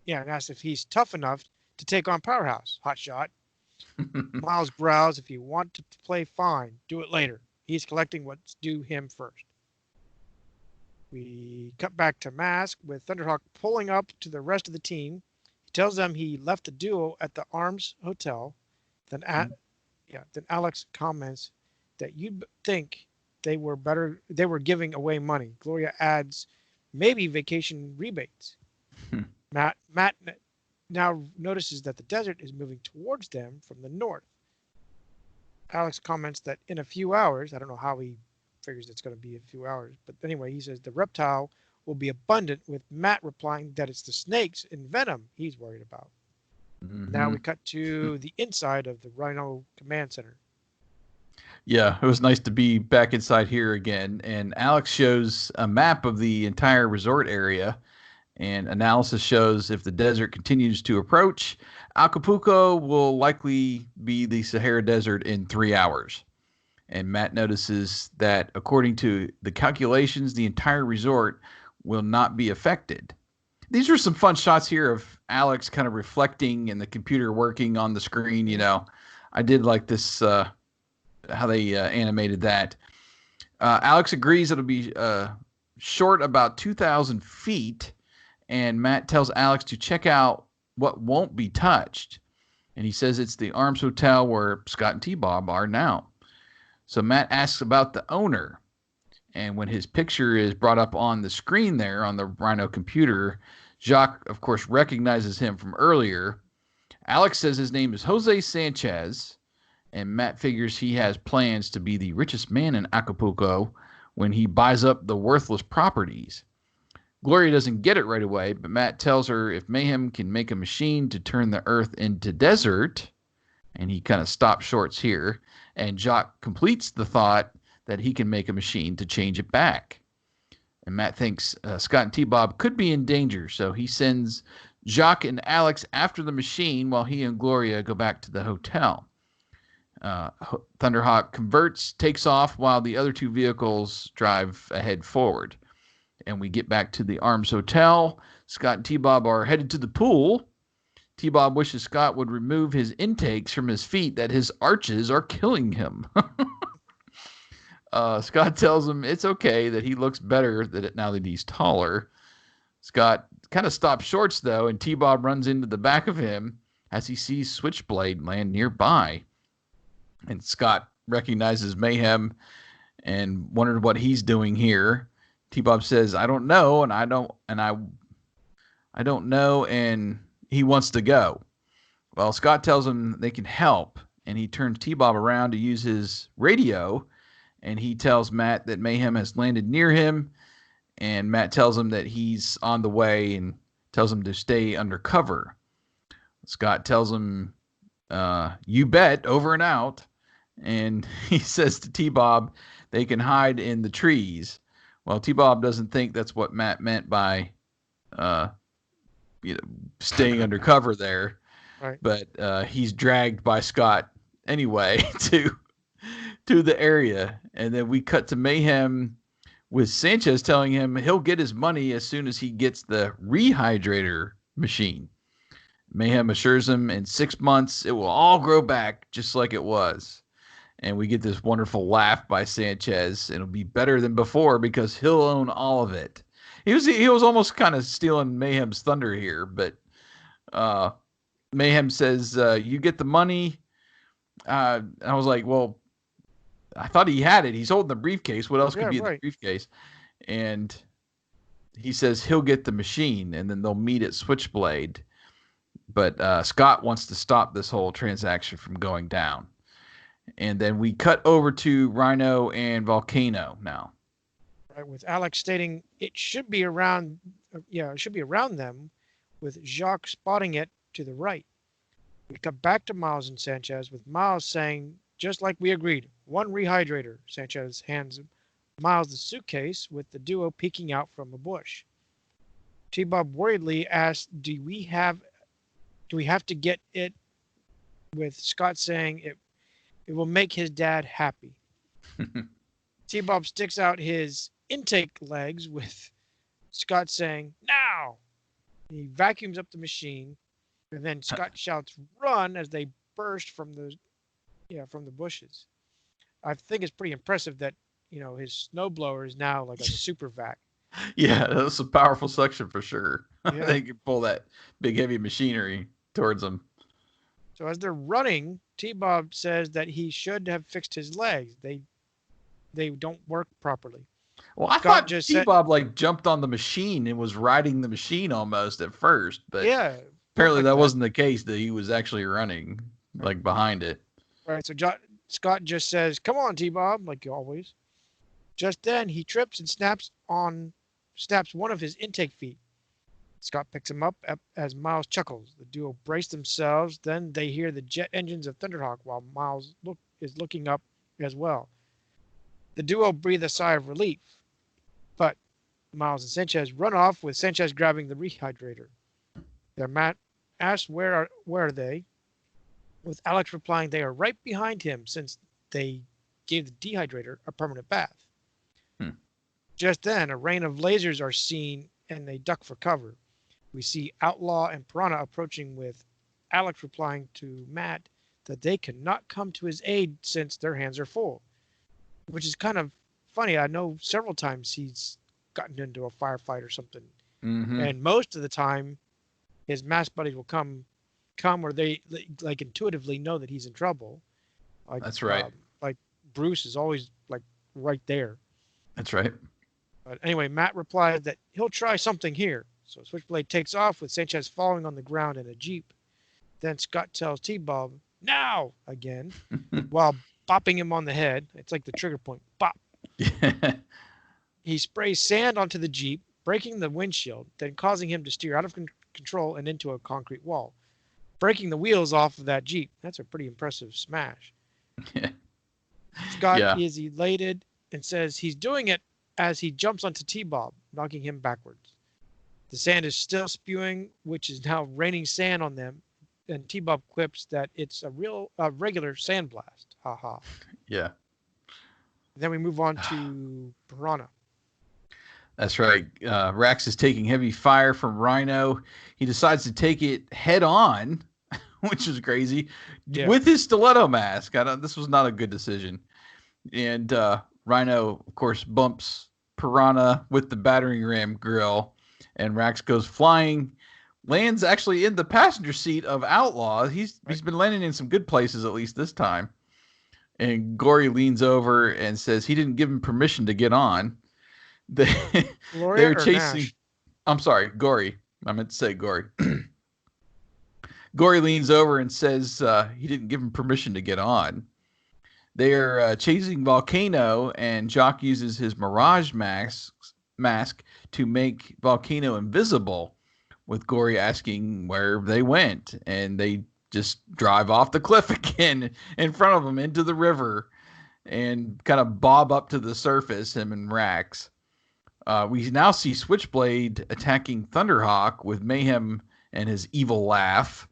if he's tough enough to take on Powerhouse. Hot shot. Miles growls, if you want to play fine, do it later. He's collecting what's due him first. We cut back to M.A.S.K with Thunderhawk pulling up to the rest of the team. He tells them he left the duo at the Arms Hotel. Then Alex comments that you'd think they were giving away money. Gloria adds, maybe vacation rebates. Matt now notices that the desert is moving towards them from the north. Alex comments that in a few hours, I don't know how he figures it's going to be a few hours, but anyway, he says the reptile will be abundant, with Matt replying that it's the snakes in Venom he's worried about. Now we cut to the inside of the Rhino Command Center. Yeah, it was nice to be back inside here again. And Alex shows a map of the entire resort area, and analysis shows if the desert continues to approach, Acapulco will likely be the Sahara Desert in 3 hours. And Matt notices that according to the calculations, the entire resort will not be affected. These are some fun shots here of Alex kind of reflecting and the computer working on the screen. You know, I did like this, how they animated that. Alex agrees it'll be short about 2,000 feet. And Matt tells Alex to check out what won't be touched. And he says it's the Arms Hotel where Scott and T-Bob are now. So Matt asks about the owner. And when his picture is brought up on the screen there on the Rhino computer, Jacques, of course, recognizes him from earlier. Alex says his name is Jose Sanchez. And Matt figures he has plans to be the richest man in Acapulco when he buys up the worthless properties. Gloria doesn't get it right away, but Matt tells her if Mayhem can make a machine to turn the earth into desert, and he kind of stops short here, and Jacques completes the thought that he can make a machine to change it back. And Matt thinks Scott and T-Bob could be in danger, so he sends Jacques and Alex after the machine while he and Gloria go back to the hotel. Thunderhawk converts, takes off, while the other two vehicles drive ahead forward. And we get back to the Arms Hotel. Scott and T-Bob are headed to the pool. T-Bob wishes Scott would remove his intakes from his feet, that his arches are killing him. Scott tells him it's okay, that he looks better now that he's taller. Scott kind of stops short, though, and T-Bob runs into the back of him as he sees Switchblade land nearby. And Scott recognizes Mayhem and wondered what he's doing here. T-Bob says, I don't know, and I don't know, and he wants to go. Well, Scott tells him they can help, and he turns T-Bob around to use his radio, and he tells Matt that Mayhem has landed near him, and Matt tells him that he's on the way and tells him to stay undercover. Scott tells him, you bet, over and out, and he says to T-Bob they can hide in the trees. Well, T-Bob doesn't think that's what Matt meant by, staying undercover there. Right. But he's dragged by Scott anyway to the area. And then we cut to Mayhem with Sanchez telling him he'll get his money as soon as he gets the rehydrator machine. Mayhem assures him in 6 months it will all grow back just like it was. And we get this wonderful laugh by Sanchez. It'll be better than before because he'll own all of it. He was almost kind of stealing Mayhem's thunder here, but Mayhem says, you get the money. I was like, well, I thought he had it. He's holding the briefcase. What else could be in the briefcase? And he says he'll get the machine, and then they'll meet at Switchblade. But Scott wants to stop this whole transaction from going down. And then we cut over to Rhino and Volcano now. Right, with Alex stating it should be around them, with Jacques spotting it to the right. We cut back to Miles and Sanchez, with Miles saying, just like we agreed, one rehydrator. Sanchez hands Miles the suitcase, with the duo peeking out from a bush. T-Bob worriedly asks, do we have Do we have to get it with Scott saying it will make his dad happy? T-Bob sticks out his intake legs with Scott saying, now! He vacuums up the machine, and then Scott shouts, run, as they burst from the bushes. I think it's pretty impressive that, his snowblower is now like a super vac. Yeah, that's a powerful suction for sure. Yeah. They can pull that big heavy machinery towards them. So as they're running, T-Bob says that he should have fixed his legs. They don't work properly. Well, I Scott thought just said, T-Bob like jumped on the machine and was riding the machine almost at first, but yeah, apparently like that wasn't the case. That he was actually running Right. like behind it. Right. So Scott just says, "Come on, T-Bob," like always. Just then, he trips and snaps one of his intake feet. Scott picks him up as Miles chuckles. The duo brace themselves. Then they hear the jet engines of Thunderhawk while Miles is looking up as well. The duo breathe a sigh of relief, but Miles and Sanchez run off with Sanchez grabbing the rehydrator. Matt asks where are they, with Alex replying they are right behind him since they gave the dehydrator a permanent bath. Just then, a rain of lasers are seen and they duck for cover. We see Outlaw and Piranha approaching, with Alex replying to Matt that they cannot come to his aid since their hands are full, which is kind of funny. I know several times he's gotten into a firefight or something, and most of the time his mask buddies will come where they like intuitively know that he's in trouble. Like, that's right. Like Bruce is always like right there. That's right. But anyway, Matt replies that he'll try something here. So Switchblade takes off with Sanchez falling on the ground in a Jeep. Then Scott tells T-Bob, now, again, while bopping him on the head. It's like the trigger point. Bop. He sprays sand onto the Jeep, breaking the windshield, then causing him to steer out of control and into a concrete wall, breaking the wheels off of that Jeep. That's a pretty impressive smash. Scott is elated and says he's doing it as he jumps onto T-Bob, knocking him backwards. The sand is still spewing, which is now raining sand on them, and T-Bob quips that it's a regular sandblast. Ha ha. Yeah. Then we move on to Piranha. That's right. Rax is taking heavy fire from Rhino. He decides to take it head on, which is crazy, with his stiletto mask. This was not a good decision. And Rhino, of course, bumps Piranha with the battering ram grill, and Rax goes flying, lands actually in the passenger seat of Outlaw. He's been landing in some good places, at least this time. And Gory leans over and says he didn't give him permission to get on. They're chasing. Nash? I'm sorry, Gory. I meant to say Gory. Gory leans over and says he didn't give him permission to get on. They are chasing Volcano, and Jock uses his Mirage mask to make Volcano invisible, with Gory asking where they went, and they just drive off the cliff again in front of them into the river and kind of bob up to the surface, him and Rax. We now see Switchblade attacking Thunderhawk with Mayhem and his evil laugh.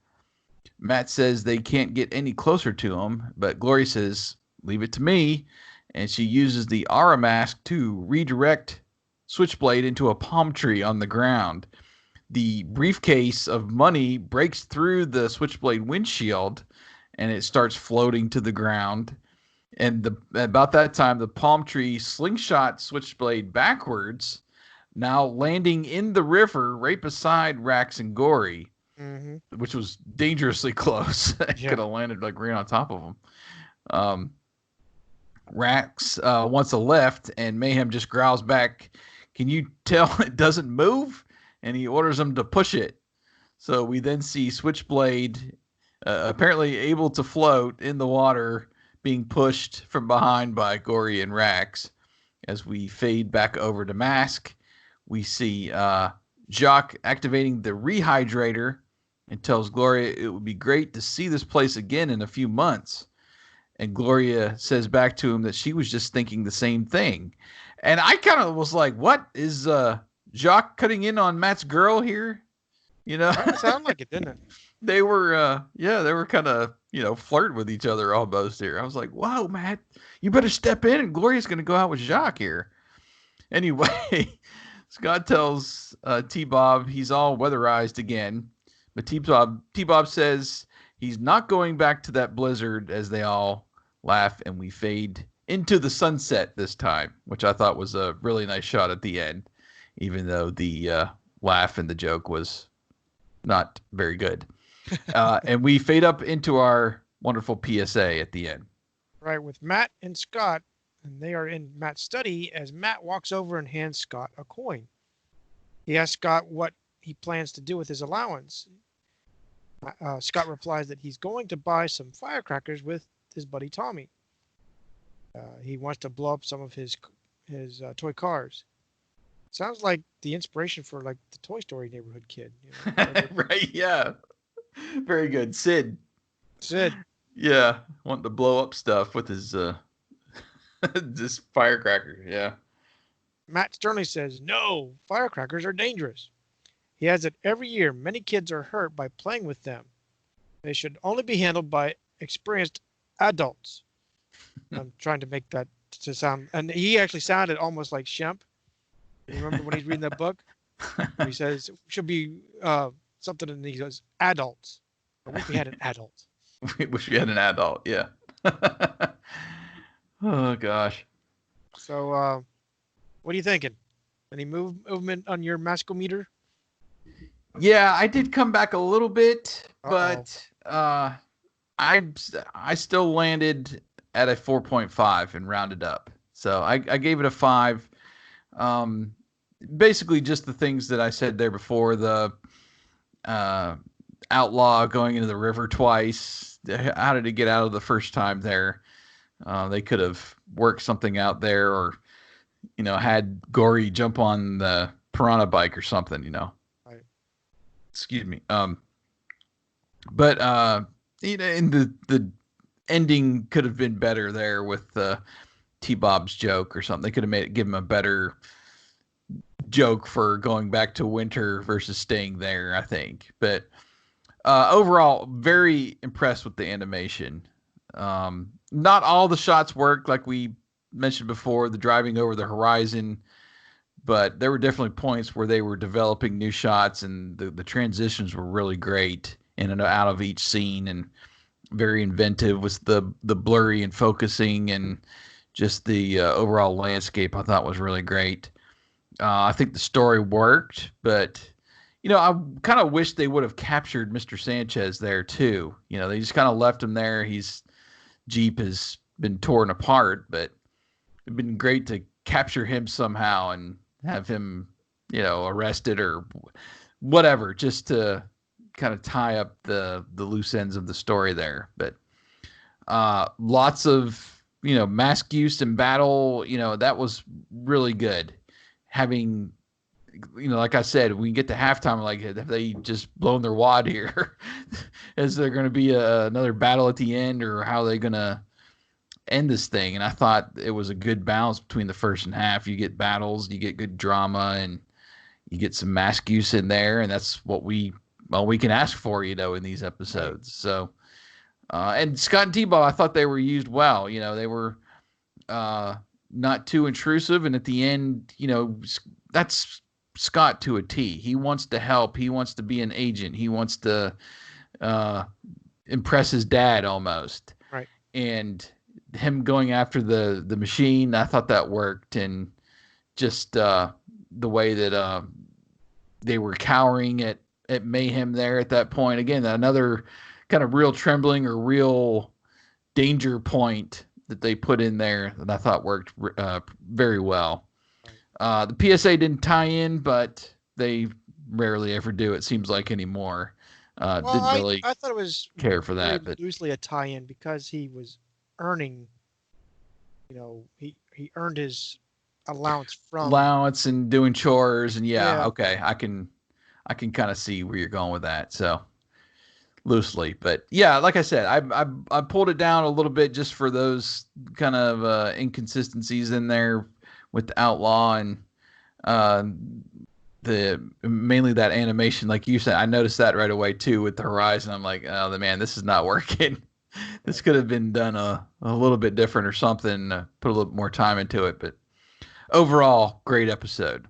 Matt says they can't get any closer to him, but Glory says, leave it to me, and she uses the Aura mask to redirect Switchblade into a palm tree on the ground. The briefcase of money breaks through the Switchblade windshield, and it starts floating to the ground. And about that time, the palm tree slingshot Switchblade backwards, now landing in the river right beside Rax and Gory, which was dangerously close. It could have landed like right on top of them. Rax wants a lift, and Mayhem just growls back, "Can you tell it doesn't move?" And he orders them to push it. So we then see Switchblade apparently able to float in the water, being pushed from behind by Gory and Rax. As we fade back over to Mask, we see Jock activating the rehydrator and tells Gloria it would be great to see this place again in a few months. And Gloria says back to him that she was just thinking the same thing. And I kind of was like, what is Jock cutting in on Matt's girl here? You know, It sounded like it, didn't it? they were kind of, flirting with each other almost here. I was like, wow, Matt, you better step in, and Gloria's going to go out with Jacques here. Anyway, Scott tells T-Bob he's all weatherized again, but T-Bob says he's not going back to that blizzard, as they all laugh, and we fade into the sunset this time, which I thought was a really nice shot at the end, even though the laugh and the joke was not very good. And we fade up into our wonderful PSA at the end. Right, with Matt and Scott, and they are in Matt's study as Matt walks over and hands Scott a coin. He asks Scott what he plans to do with his allowance. Scott replies that he's going to buy some firecrackers with his buddy Tommy. He wants to blow up some of his toy cars. Sounds like the inspiration for like the Toy Story neighborhood kid. Right, yeah. Very good. Sid. Yeah, wanting to blow up stuff with his this firecracker. Yeah. Matt sternly says, no, firecrackers are dangerous. He adds that every year many kids are hurt by playing with them. They should only be handled by experienced adults. I'm trying to make that to sound, and he actually sounded almost like Shemp. You remember when he's reading that book? He says, should be something, and he goes, adults. I wish we had an adult. We wish we had an adult, yeah. Oh, gosh. So, what are you thinking? Any movement on your maskometer? Yeah, I did come back a little bit, but I still landed at a 4.5 and rounded up. So I gave it a 5. Basically just the things that I said there before, the outlaw going into the river twice. How did he get out of the first time there? They could have worked something out there, or, had Gory jump on the Piranha bike or something, Right. Excuse me. But in the ending could have been better there with T-Bob's joke or something. They could have give him a better joke for going back to winter versus staying there, I think. But overall, very impressed with the animation. Not all the shots worked, like we mentioned before, the driving over the horizon, but there were definitely points where they were developing new shots, and the transitions were really great in and out of each scene, and very inventive with the blurry and focusing, and just the overall landscape I thought was really great. I think the story worked, but I kind of wish they would have captured Mr. Sanchez there too. They just kind of left him there. His Jeep has been torn apart, but it'd been great to capture him somehow and have him, arrested or whatever, just to kind of tie up the loose ends of the story there. But lots of, mask use in battle, that was really good. Having, like I said, we get to halftime, like, have they just blown their wad here? Is there going to be another battle at the end, or how are they going to end this thing? And I thought it was a good balance between the first and half. You get battles, you get good drama, and you get some mask use in there, and that's what we can ask for, in these episodes. So, and Scott and T-Bob, I thought they were used well. They were not too intrusive, and at the end, that's Scott to a T. He wants to help. He wants to be an agent. He wants to impress his dad almost. Right. And him going after the machine, I thought that worked, and just the way that they were cowering at Mayhem there at that point. Again, another kind of real trembling or real danger point that they put in there that I thought worked very well. The PSA didn't tie in, but they rarely ever do, it seems like, anymore. Didn't really I thought it was care for that, but loosely a tie-in because he was earning, he earned his allowance and doing chores, and okay, I can kind of see where you're going with that. So loosely, but yeah, like I said, I pulled it down a little bit just for those kind of inconsistencies in there with the outlaw, and the mainly that animation, like you said, I noticed that right away too with the horizon. I'm like, oh, the man, this is not working. This Right. could have been done a little bit different or something. Put a little more time into it, but overall, great episode.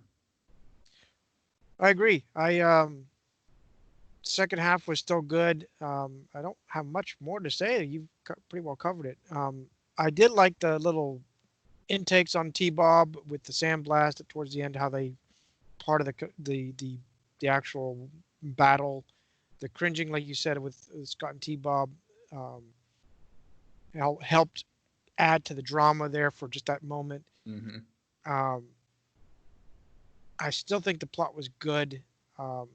I agree. Second half was still good. I don't have much more to say. You've pretty well covered it. I did like the little intakes on T-Bob with the sandblast towards the end. How they part of the actual battle, the cringing, like you said, with Scott and T-Bob, um, helped add to the drama there for just that moment. Hmm. Um, I still think the plot was good. Um,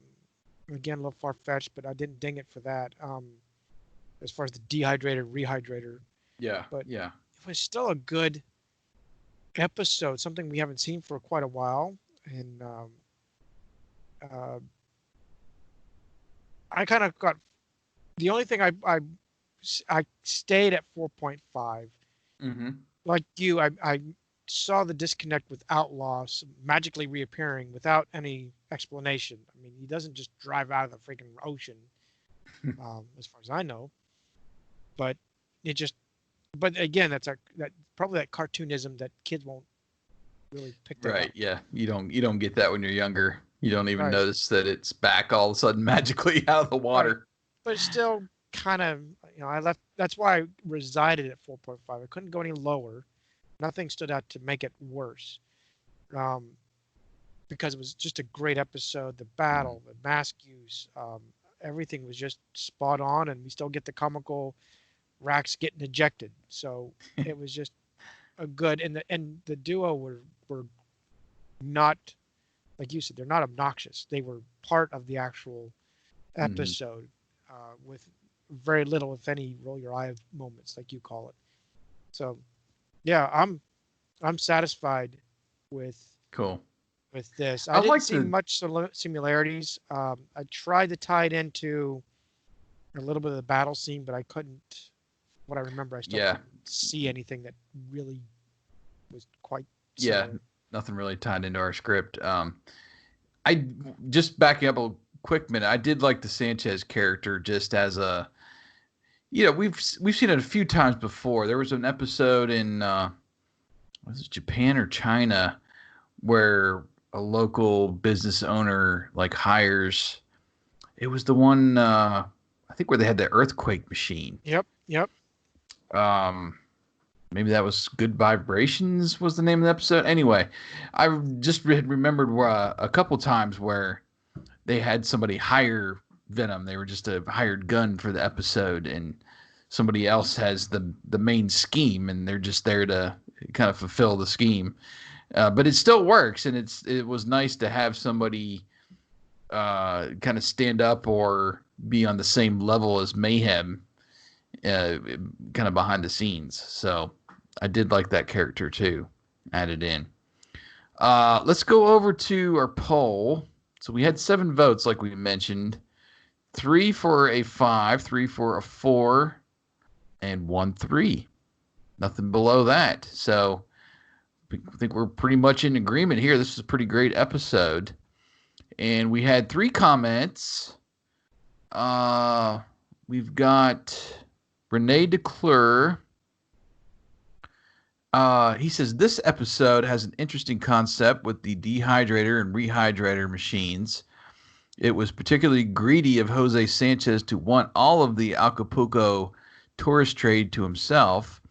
Again, a little far fetched, but I didn't ding it for that. As far as the dehydrator rehydrator, Yeah, but yeah. it was still a good episode, something we haven't seen for quite a while, and uh, I kind of got the only thing I stayed at 4.5. Hmm. Like you, I saw the disconnect with Outlaws magically reappearing without any explanation. I mean, he doesn't just drive out of the freaking ocean, as far as I know. But it just, but again, that probably that cartoonism that kids won't really pick that Right. up. Yeah. You don't get that when you're younger. You don't even Right, notice that it's back all of a sudden magically out of the right. water. But it's still kind of, I left. That's why I resided at 4.5. I couldn't go any lower. Nothing stood out to make it worse. Um, because it was just a great episode. The battle, the mask use, everything was just spot on, and we still get the comical Rax getting ejected. So it was just a good, and the duo were not, like you said, they're not obnoxious. They were part of the actual Hmm. episode, with very little, if any, roll your eye moments, like you call it. So yeah, I'm satisfied with Cool. this. I I didn't like see the much similarities. I tried to tie it into a little bit of the battle scene, but I couldn't. What I remember, I still yeah, couldn't see anything that really was quite yeah, similar. nothing really tied into our script. I just backing up a quick minute. I did like the Sanchez character just as a we've seen it a few times before. There was an episode in was it Japan or China where a local business owner like hires. It was the one I think where they had the earthquake machine. Yep, yep. Um, Maybe that was Good Vibrations was the name of the episode. Anyway, I just remembered a couple times where they had somebody hire Venom. They were just a hired gun for the episode, and somebody else has the main scheme, and they're just there to kind of fulfill the scheme. But it still works, and it was nice to have somebody kind of stand up or be on the same level as Mayhem, uh, kind of behind the scenes. So I did like that character too, added in. Let's go over to our poll. So we had 7 votes, like we mentioned. 3 for a 5, 3 for a 4, and 1 3. Nothing below that. So I think we're pretty much in agreement here. This is a pretty great episode. And we had 3 comments. Uh, we've got Rene DeClure. He says this episode has an interesting concept with the dehydrator and rehydrator machines. It was particularly greedy of Jose Sanchez to want all of the Acapulco tourist trade to himself.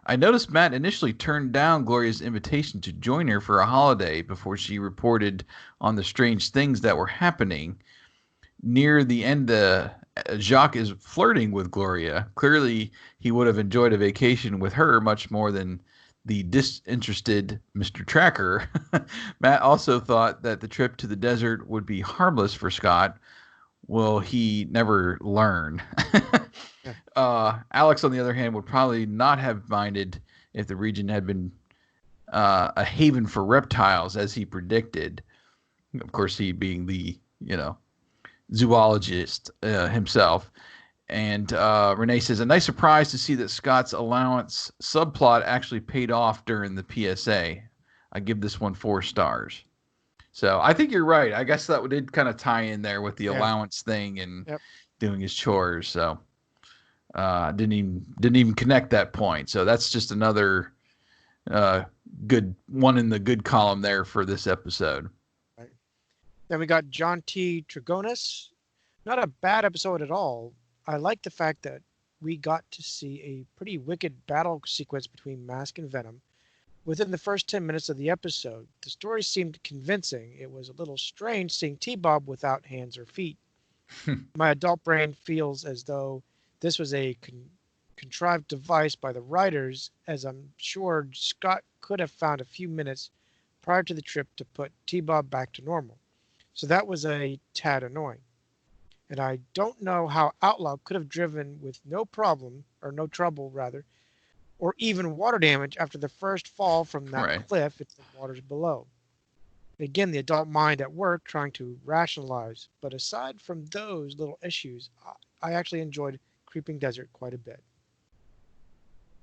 I noticed Matt initially turned down Gloria's invitation to join her for a holiday before she reported on the strange things that were happening. Near the end, Jacques is flirting with Gloria. Clearly, he would have enjoyed a vacation with her much more than the disinterested Mr. Tracker. Matt also thought that the trip to the desert would be harmless for Scott. Will he never learn? Yeah. Alex, on the other hand, would probably not have minded if the region had been a haven for reptiles, as he predicted. Of course, he being the zoologist himself. And Renee says, a nice surprise to see that Scott's allowance subplot actually paid off during the PSA. I give this one 4 stars. So I think you're right. I guess that did kind of tie in there with the Yeah. allowance thing and Yep. doing his chores. So didn't even connect that point. So that's just another uh, good one in the good column there for this episode. Right. Then we got John T. Trigonis. Not a bad episode at all. I like the fact that we got to see a pretty wicked battle sequence between Mask and Venom within the first 10 minutes of the episode. The story seemed convincing. It was a little strange seeing T-Bob without hands or feet. My adult brain feels as though this was a contrived device by the writers, as I'm sure Scott could have found a few minutes prior to the trip to put T-Bob back to normal. So that was a tad annoying. And I don't know how Outlaw could have driven with no problem, or no trouble rather, or even water damage after the first fall from that Right. cliff into the waters below. Again, the adult mind at work trying to rationalize. But aside from those little issues, I actually enjoyed Creeping Desert quite a bit.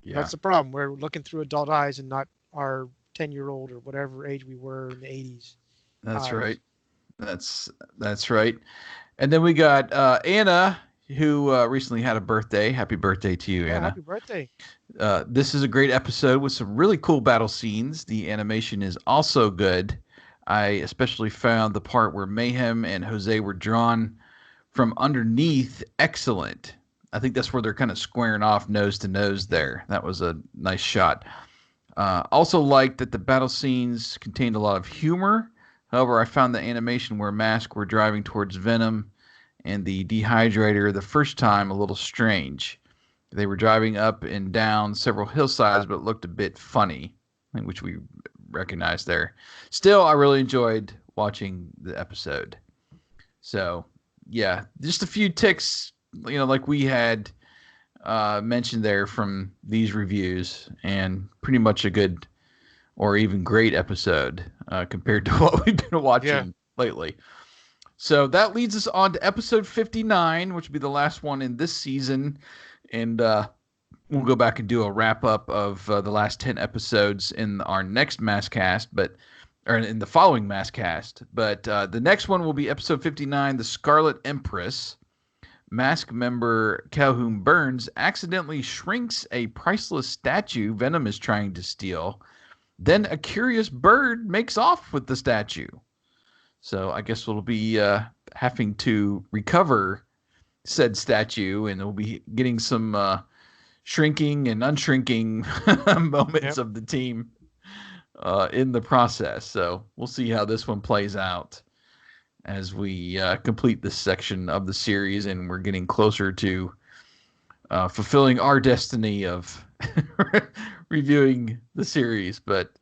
Yeah. That's the problem. We're looking through adult eyes and not our 10-year-old or whatever age we were in the 80s That's eyes. right. That's right. And then we got Anna, who recently had a birthday. Happy birthday to you, Yeah, Anna. happy birthday. This is a great episode with some really cool battle scenes. The animation is also good. I especially found the part where Mayhem and Jose were drawn from underneath excellent. I think that's where they're kind of squaring off nose to nose there. That was a nice shot. Also liked that the battle scenes contained a lot of humor. However, I found the animation where M.A.S.K were driving towards Venom and the dehydrator the first time a little strange. They were driving up and down several hillsides, but it looked a bit funny, which we recognized there. Still, I really enjoyed watching the episode. So, yeah, just a few ticks, like we had mentioned there from these reviews, and pretty much a good or even great episode compared to what we've been Yeah, watching lately. So that leads us on to episode 59, which will be the last one in this season. And we'll go back and do a wrap up of the last 10 episodes in our next MASKast, or in the following MASKast. But the next one will be episode 59, The Scarlet Empress. M.A.S.K member Calhoun Burns accidentally shrinks a priceless statue Venom is trying to steal. Then a curious bird makes off with the statue. So I guess we'll be having to recover said statue, and we'll be getting some shrinking and unshrinking moments yep, of the team in the process. So we'll see how this one plays out as we complete this section of the series, and we're getting closer to fulfilling our destiny of reviewing the series. But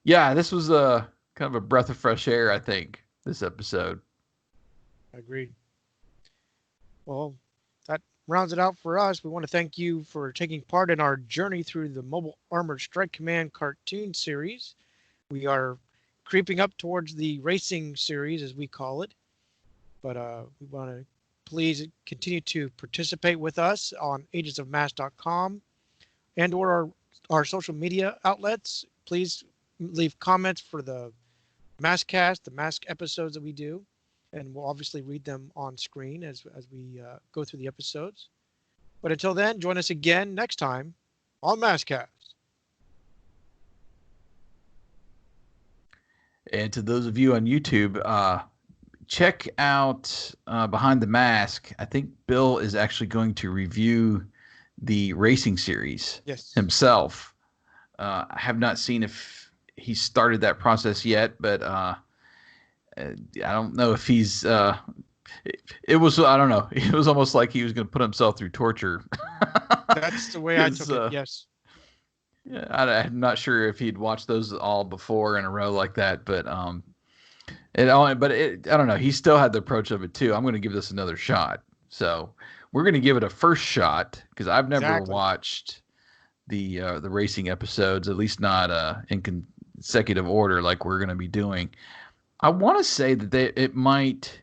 yeah, this was a kind of a breath of fresh air, I think, this episode. agreed. Well, that rounds it out for us. We want to thank you for taking part in our journey through the Mobile Armored Strike Command cartoon series. We are creeping up towards the racing series, as we call it. But we want to please continue to participate with us on agentsofmask.com and or our social media outlets. Please leave comments for the MASKast, the MASK episodes that we do, and we'll obviously read them on screen as we go through the episodes. But until then, join us again next time on MASKast. And to those of you on YouTube, check out Behind the Mask. I think Bill is actually going to review the racing series Yes. himself. I have not seen if he started that process yet, but I don't know if he's. It was, I don't know. It was almost like he was going to put himself through torture. That's the way I took it. Yes. Yeah, I'm not sure if he'd watched those all before in a row like that, but I don't know. He still had the approach of it too. I'm going to give this another shot. So we're going to give it a first shot because I've never Exactly. watched the racing episodes, at least not in consecutive order like we're going to be doing. I want to say that it might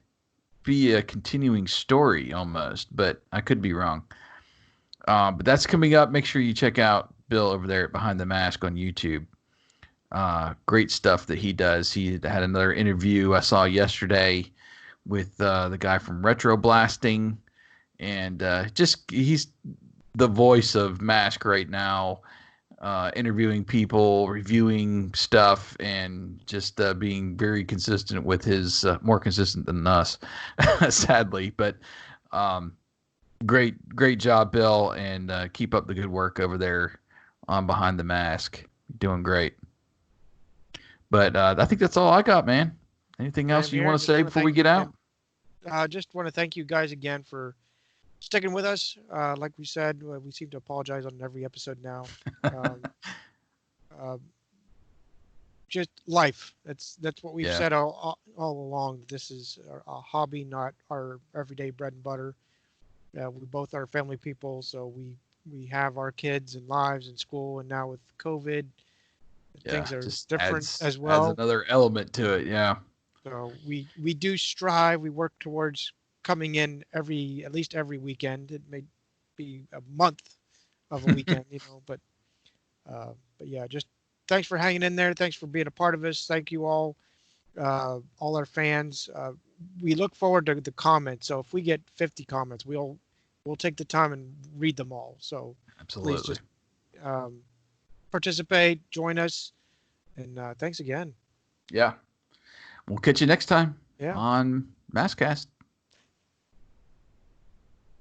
be a continuing story almost, but I could be wrong. But that's coming up. Make sure you check out Bill over there at Behind the Mask on YouTube. Great stuff that he does. He had another interview I saw yesterday with the guy from Retro Blasting, and just he's the voice of Mask right now, interviewing people, reviewing stuff, and just being very consistent with his more consistent than us, sadly. But um, great job, Bill, and keep up the good work over there on Behind the Mask. Doing great. But I think that's all I got, man. Anything else Same you here. want to Just say want to before we thank you get out? again. Just want to thank you guys again for sticking with us. Like we said, we seem to apologize on every episode now. Um, uh, just life. That's what we've Yeah, said all along. This is a hobby, not our everyday bread and butter. We both are family people, so we have our kids and lives and school, and now with COVID, yeah. things are Just different adds as adds well. another element to it. Yeah, So we do strive. We work towards coming in at least every weekend. It may be a month of a weekend, but yeah, just thanks for hanging in there. Thanks for being a part of us. Thank you all our fans. We look forward to the comments. So if we get 50 comments, we'll take the time and read them all. So please absolutely. just um, participate, join us, and thanks again. Yeah. We'll catch you next time Yeah. on MASKast.